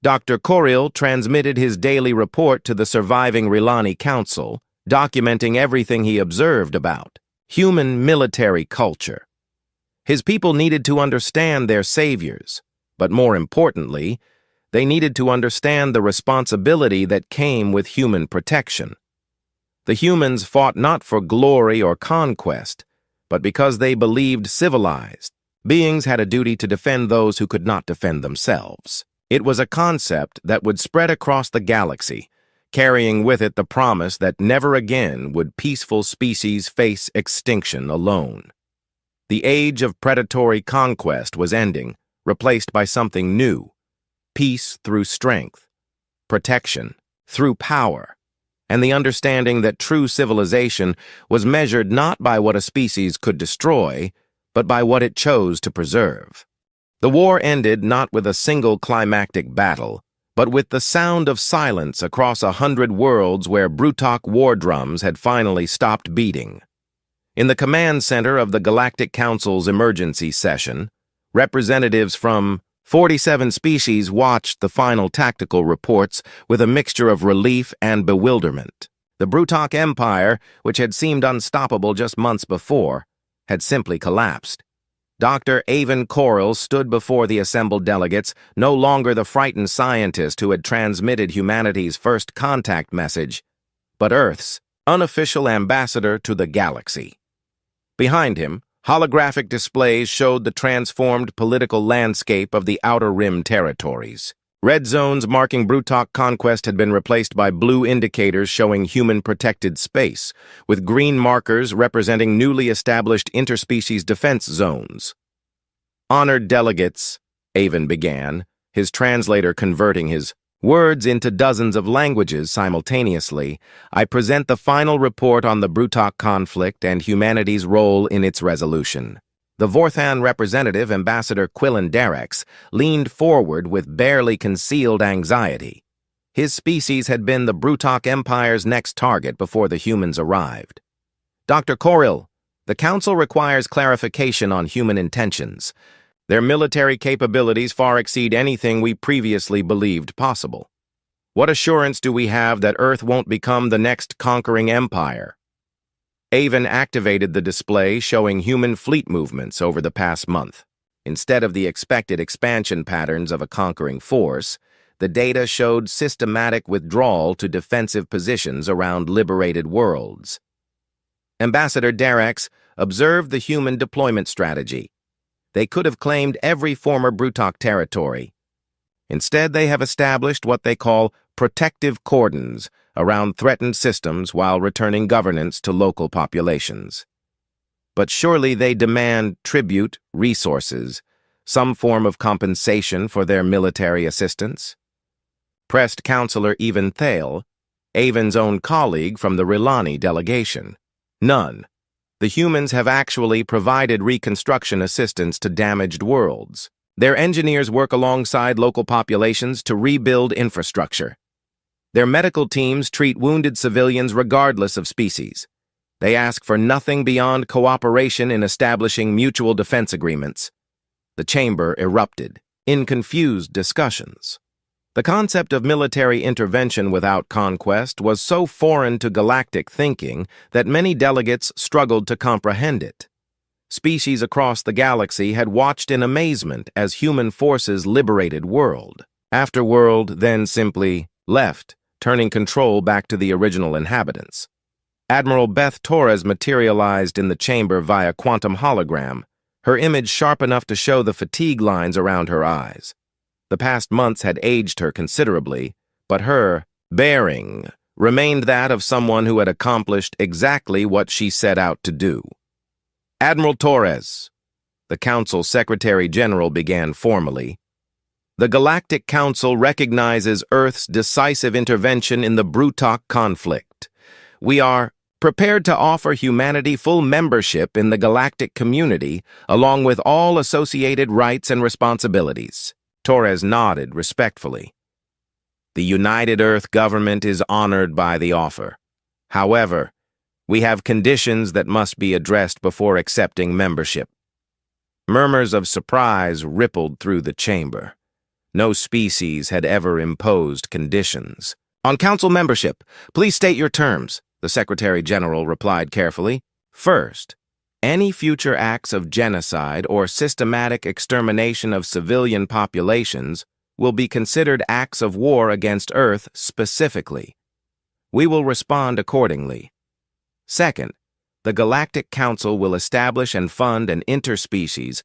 Dr. Coril transmitted his daily report to the surviving Rilani Council, documenting everything he observed about human military culture. His people needed to understand their saviors, but more importantly, they needed to understand the responsibility that came with human protection. The humans fought not for glory or conquest, but because they believed civilized beings had a duty to defend those who could not defend themselves. It was a concept that would spread across the galaxy, carrying with it the promise that never again would peaceful species face extinction alone. The age of predatory conquest was ending, replaced by something new: peace through strength, protection through power, and the understanding that true civilization was measured not by what a species could destroy, but by what it chose to preserve. The war ended not with a single climactic battle, but with the sound of silence across 100 worlds where Brutok war drums had finally stopped beating. In the command center of the Galactic Council's emergency session, representatives from 47 species watched the final tactical reports with a mixture of relief and bewilderment. The Brutok Empire, which had seemed unstoppable just months before, had simply collapsed. Dr. Avon Coril stood before the assembled delegates, no longer the frightened scientist who had transmitted humanity's first contact message, but Earth's unofficial ambassador to the galaxy. Behind him, holographic displays showed the transformed political landscape of the Outer Rim territories. Red zones marking Brutok conquest had been replaced by blue indicators showing human-protected space, with green markers representing newly established interspecies defense zones. "Honored delegates," Avon began, his translator converting his words into dozens of languages simultaneously, "I present the final report on the Brutok conflict and humanity's role in its resolution." The Vorthan representative, Ambassador Quillen Derex, leaned forward with barely concealed anxiety. His species had been the Brutok Empire's next target before the humans arrived. "Dr. Coril, the Council requires clarification on human intentions. Their military capabilities far exceed anything we previously believed possible. What assurance do we have that Earth won't become the next conquering empire?" Avon activated the display showing human fleet movements over the past month. Instead of the expected expansion patterns of a conquering force, the data showed systematic withdrawal to defensive positions around liberated worlds. Ambassador Derex observed the human deployment strategy. They could have claimed every former Brutok territory. Instead, they have established what they call protective cordons around threatened systems while returning governance to local populations. But surely they demand tribute, resources, some form of compensation for their military assistance? Pressed Counselor Even Thale, Avon's own colleague from the Rilani delegation. None. The humans have actually provided reconstruction assistance to damaged worlds. Their engineers work alongside local populations to rebuild infrastructure. Their medical teams treat wounded civilians regardless of species. They ask for nothing beyond cooperation in establishing mutual defense agreements. The chamber erupted in confused discussions. The concept of military intervention without conquest was so foreign to galactic thinking that many delegates struggled to comprehend it. Species across the galaxy had watched in amazement as human forces liberated world. After world then simply left, turning control back to the original inhabitants. Admiral Beth Torres materialized in the chamber via quantum hologram, her image sharp enough to show the fatigue lines around her eyes. The past months had aged her considerably, but her bearing remained that of someone who had accomplished exactly what she set out to do. Admiral Torres, the Council Secretary General began formally. The Galactic Council recognizes Earth's decisive intervention in the Brutok conflict. We are prepared to offer humanity full membership in the galactic community, along with all associated rights and responsibilities. Torres nodded respectfully. The United Earth government is honored by the offer. However, we have conditions that must be addressed before accepting membership. Murmurs of surprise rippled through the chamber. No species had ever imposed conditions. On council membership, please state your terms, the Secretary General replied carefully. First, any future acts of genocide or systematic extermination of civilian populations will be considered acts of war against Earth specifically. We will respond accordingly. Second, the Galactic Council will establish and fund an interspecies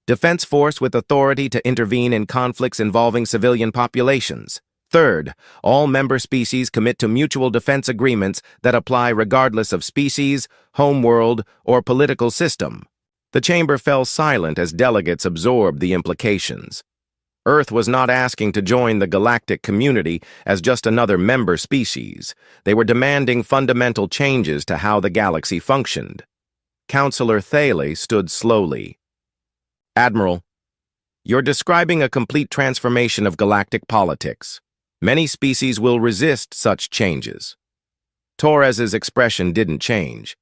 defense force with authority to intervene in conflicts involving civilian populations. Third, all member species commit to mutual defense agreements that apply regardless of species, homeworld, or political system. The chamber fell silent as delegates absorbed the implications. Earth was not asking to join the galactic community as just another member species. They were demanding fundamental changes to how the galaxy functioned. Counselor Thale stood slowly. Admiral, you're describing a complete transformation of galactic politics. Many species will resist such changes. Torres's expression didn't change.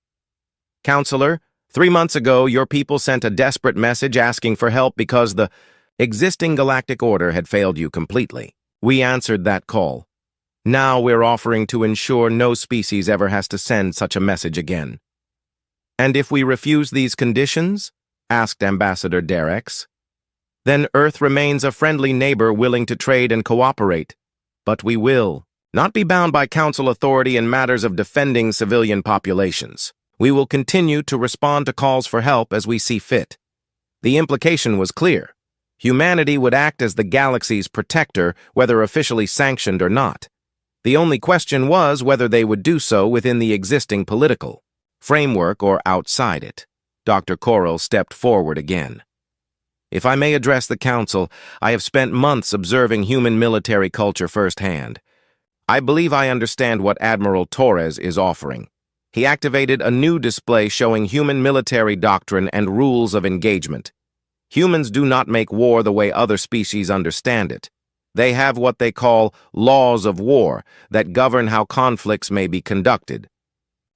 Counselor, 3 months ago, your people sent a desperate message asking for help because the existing galactic order had failed you completely. We answered that call. Now we're offering to ensure no species ever has to send such a message again. And if we refuse these conditions? Asked Ambassador Derex. Then Earth remains a friendly neighbor willing to trade and cooperate. But we will not be bound by council authority in matters of defending civilian populations. We will continue to respond to calls for help as we see fit. The implication was clear. Humanity would act as the galaxy's protector, whether officially sanctioned or not. The only question was whether they would do so within the existing political framework or outside it. Dr. Coral stepped forward again. If I may address the Council, I have spent months observing human military culture firsthand. I believe I understand what Admiral Torres is offering. He activated a new display showing human military doctrine and rules of engagement. Humans do not make war the way other species understand it. They have what they call laws of war that govern how conflicts may be conducted.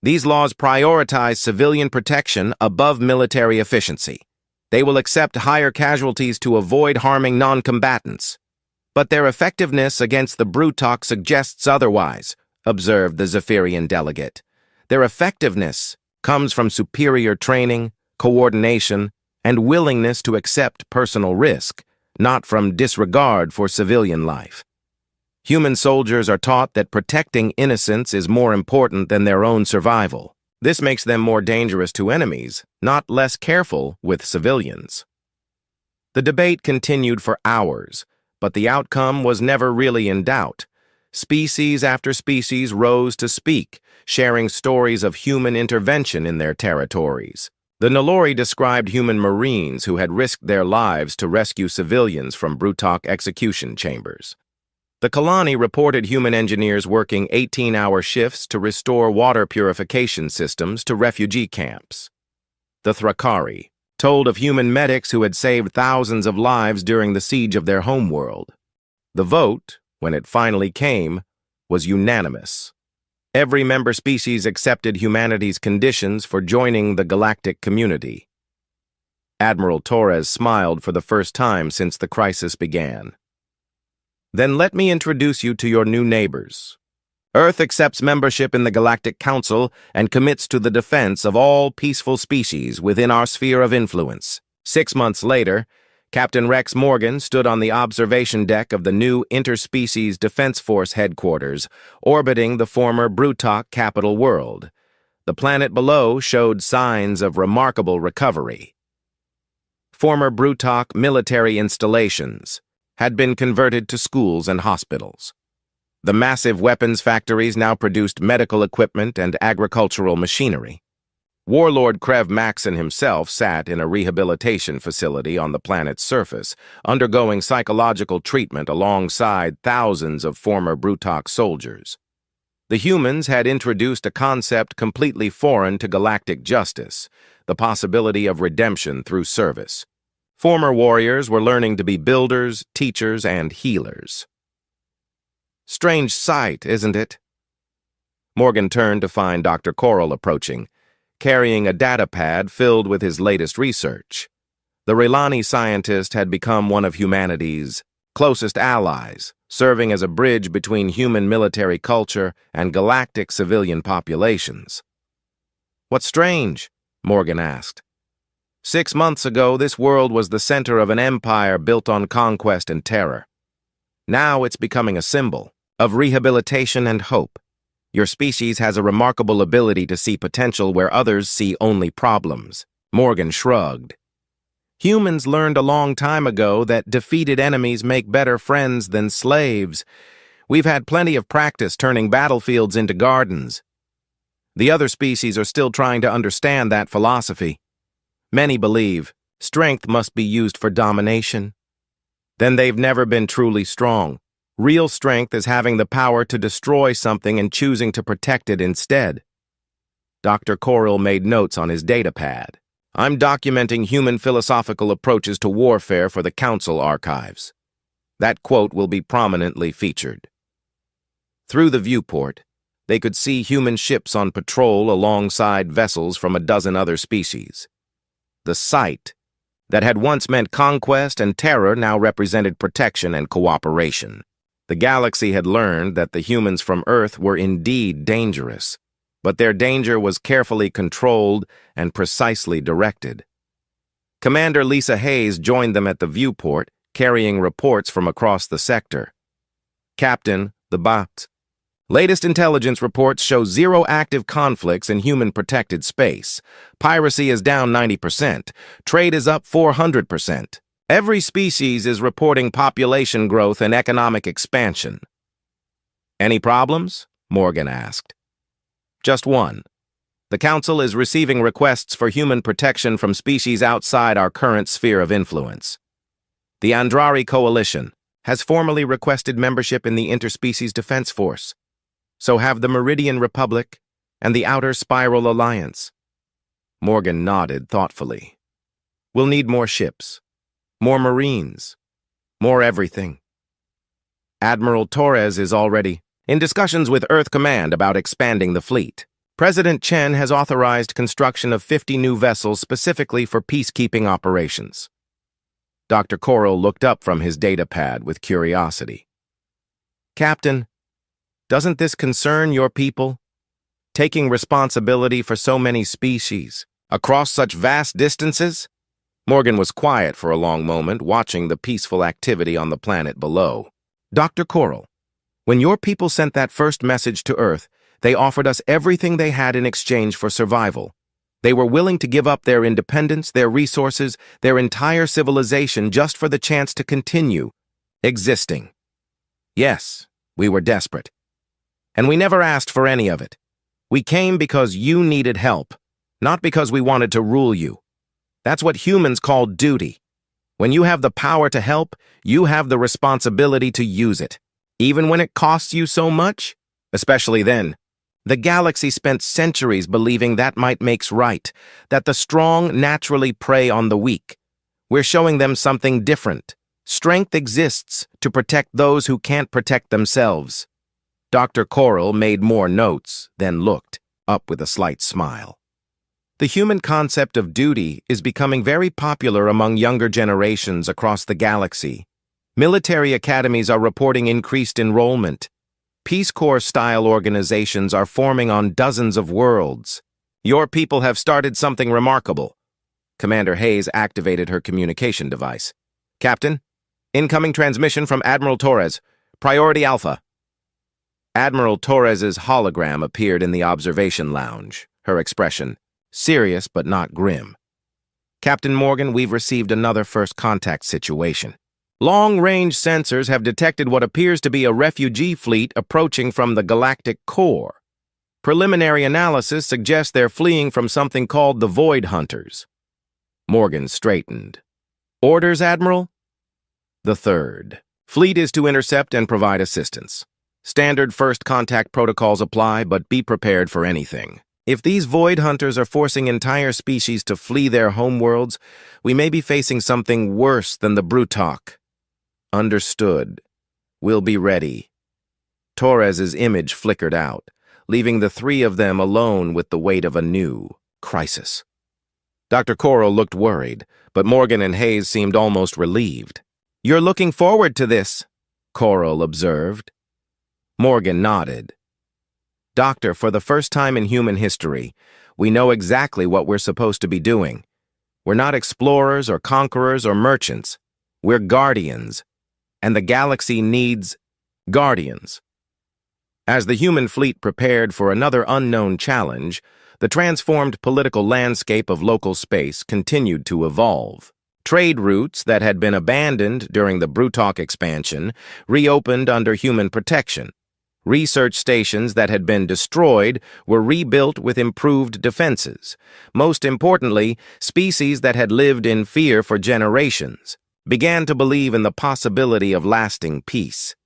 These laws prioritize civilian protection above military efficiency. They will accept higher casualties to avoid harming non-combatants. But their effectiveness against the Brutok suggests otherwise, observed the Zephyrian delegate. Their effectiveness comes from superior training, coordination, and willingness to accept personal risk, not from disregard for civilian life. Human soldiers are taught that protecting innocents is more important than their own survival. This makes them more dangerous to enemies, not less careful with civilians. The debate continued for hours, but the outcome was never really in doubt. Species after species rose to speak, sharing stories of human intervention in their territories. The Nalori described human Marines who had risked their lives to rescue civilians from Brutok execution chambers. The Kalani reported human engineers working 18-hour shifts to restore water purification systems to refugee camps. The Thrakari told of human medics who had saved thousands of lives during the siege of their homeworld. The vote, when it finally came, was unanimous. Every member species accepted humanity's conditions for joining the galactic community. Admiral Torres smiled for the first time since the crisis began. Then let me introduce you to your new neighbors. Earth accepts membership in the Galactic Council and commits to the defense of all peaceful species within our sphere of influence. 6 months later, Captain Rex Morgan stood on the observation deck of the new Interspecies Defense Force headquarters, orbiting the former Brutok capital world. The planet below showed signs of remarkable recovery. Former Brutok military installations had been converted to schools and hospitals. The massive weapons factories now produced medical equipment and agricultural machinery. Warlord Krev Maxon himself sat in a rehabilitation facility on the planet's surface, undergoing psychological treatment alongside thousands of former Brutok soldiers. The humans had introduced a concept completely foreign to galactic justice, the possibility of redemption through service. Former warriors were learning to be builders, teachers, and healers. Strange sight, isn't it? Morgan turned to find Dr. Coral approaching, carrying a data pad filled with his latest research. The Relani scientist had become one of humanity's closest allies, serving as a bridge between human military culture and galactic civilian populations. "What's strange?" Morgan asked. 6 months ago, this world was the center of an empire built on conquest and terror. Now it's becoming a symbol of rehabilitation and hope. Your species has a remarkable ability to see potential where others see only problems. Morgan shrugged. Humans learned a long time ago that defeated enemies make better friends than slaves. We've had plenty of practice turning battlefields into gardens. The other species are still trying to understand that philosophy. Many believe strength must be used for domination. Then they've never been truly strong. Real strength is having the power to destroy something and choosing to protect it instead. Dr. Coral made notes on his data pad. I'm documenting human philosophical approaches to warfare for the Council archives. That quote will be prominently featured. Through the viewport, they could see human ships on patrol alongside vessels from a dozen other species. The sight that had once meant conquest and terror now represented protection and cooperation. The galaxy had learned that the humans from Earth were indeed dangerous, but their danger was carefully controlled and precisely directed. Commander Lisa Hayes joined them at the viewport, carrying reports from across the sector. Captain, the Bat. Latest intelligence reports show 0 active conflicts in human-protected space. Piracy is down 90%. Trade is up 400%. Every species is reporting population growth and economic expansion. Any problems? Morgan asked. Just one. The Council is receiving requests for human protection from species outside our current sphere of influence. The Andrari Coalition has formally requested membership in the Interspecies Defense Force. So have the Meridian Republic and the Outer Spiral Alliance. Morgan nodded thoughtfully. We'll need more ships, more Marines, more everything. Admiral Torres is already in discussions with Earth Command about expanding the fleet. President Chen has authorized construction of 50 new vessels specifically for peacekeeping operations. Dr. Coral looked up from his data pad with curiosity. Captain, doesn't this concern your people? Taking responsibility for so many species, across such vast distances? Morgan was quiet for a long moment, watching the peaceful activity on the planet below. Dr. Coral, when your people sent that first message to Earth, They offered us everything they had in exchange for survival. They were willing to give up their independence, their resources, their entire civilization just for the chance to continue existing. Yes, we were desperate. And we never asked for any of it. We came because you needed help, not because we wanted to rule you. That's what humans call duty. When you have the power to help, you have the responsibility to use it, even when it costs you so much, especially then. The galaxy spent centuries believing that might makes right, that the strong naturally prey on the weak. We're showing them something different. Strength exists to protect those who can't protect themselves. Dr. Coral made more notes, then looked up with a slight smile. The human concept of duty is becoming very popular among younger generations across the galaxy. Military academies are reporting increased enrollment. Peace Corps-style organizations are forming on dozens of worlds. Your people have started something remarkable. Commander Hayes activated her communication device. Captain, incoming transmission from Admiral Torres. Priority Alpha. Admiral Torres's hologram appeared in the observation lounge, her expression serious but not grim. Captain Morgan, we've received another first contact situation. Long-range sensors have detected what appears to be a refugee fleet approaching from the Galactic core. Preliminary analysis suggests they're fleeing from something called the Void Hunters. Morgan straightened. Orders, Admiral? The third. Fleet is to intercept and provide assistance. Standard first contact protocols apply, but be prepared for anything. If these Void Hunters are forcing entire species to flee their homeworlds, we may be facing something worse than the Brutok. Understood. We'll be ready. Torres's image flickered out, leaving the three of them alone with the weight of a new crisis. Dr. Coral looked worried, but Morgan and Hayes seemed almost relieved. You're looking forward to this, Coral observed. Morgan nodded. Doctor, for the first time in human history, we know exactly what we're supposed to be doing. We're not explorers or conquerors or merchants. We're guardians. And the galaxy needs guardians. As the human fleet prepared for another unknown challenge, the transformed political landscape of local space continued to evolve. Trade routes that had been abandoned during the Brutok expansion reopened under human protection. Research stations that had been destroyed were rebuilt with improved defenses. Most importantly, species that had lived in fear for generations began to believe in the possibility of lasting peace.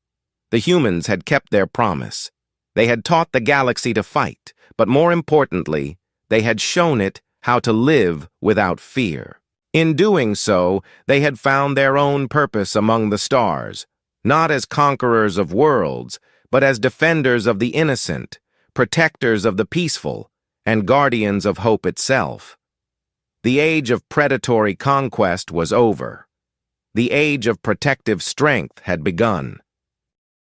The humans had kept their promise. They had taught the galaxy to fight, but more importantly, they had shown it how to live without fear. In doing so, they had found their own purpose among the stars, not as conquerors of worlds, but as defenders of the innocent, protectors of the peaceful, and guardians of hope itself. The age of predatory conquest was over. The age of protective strength had begun.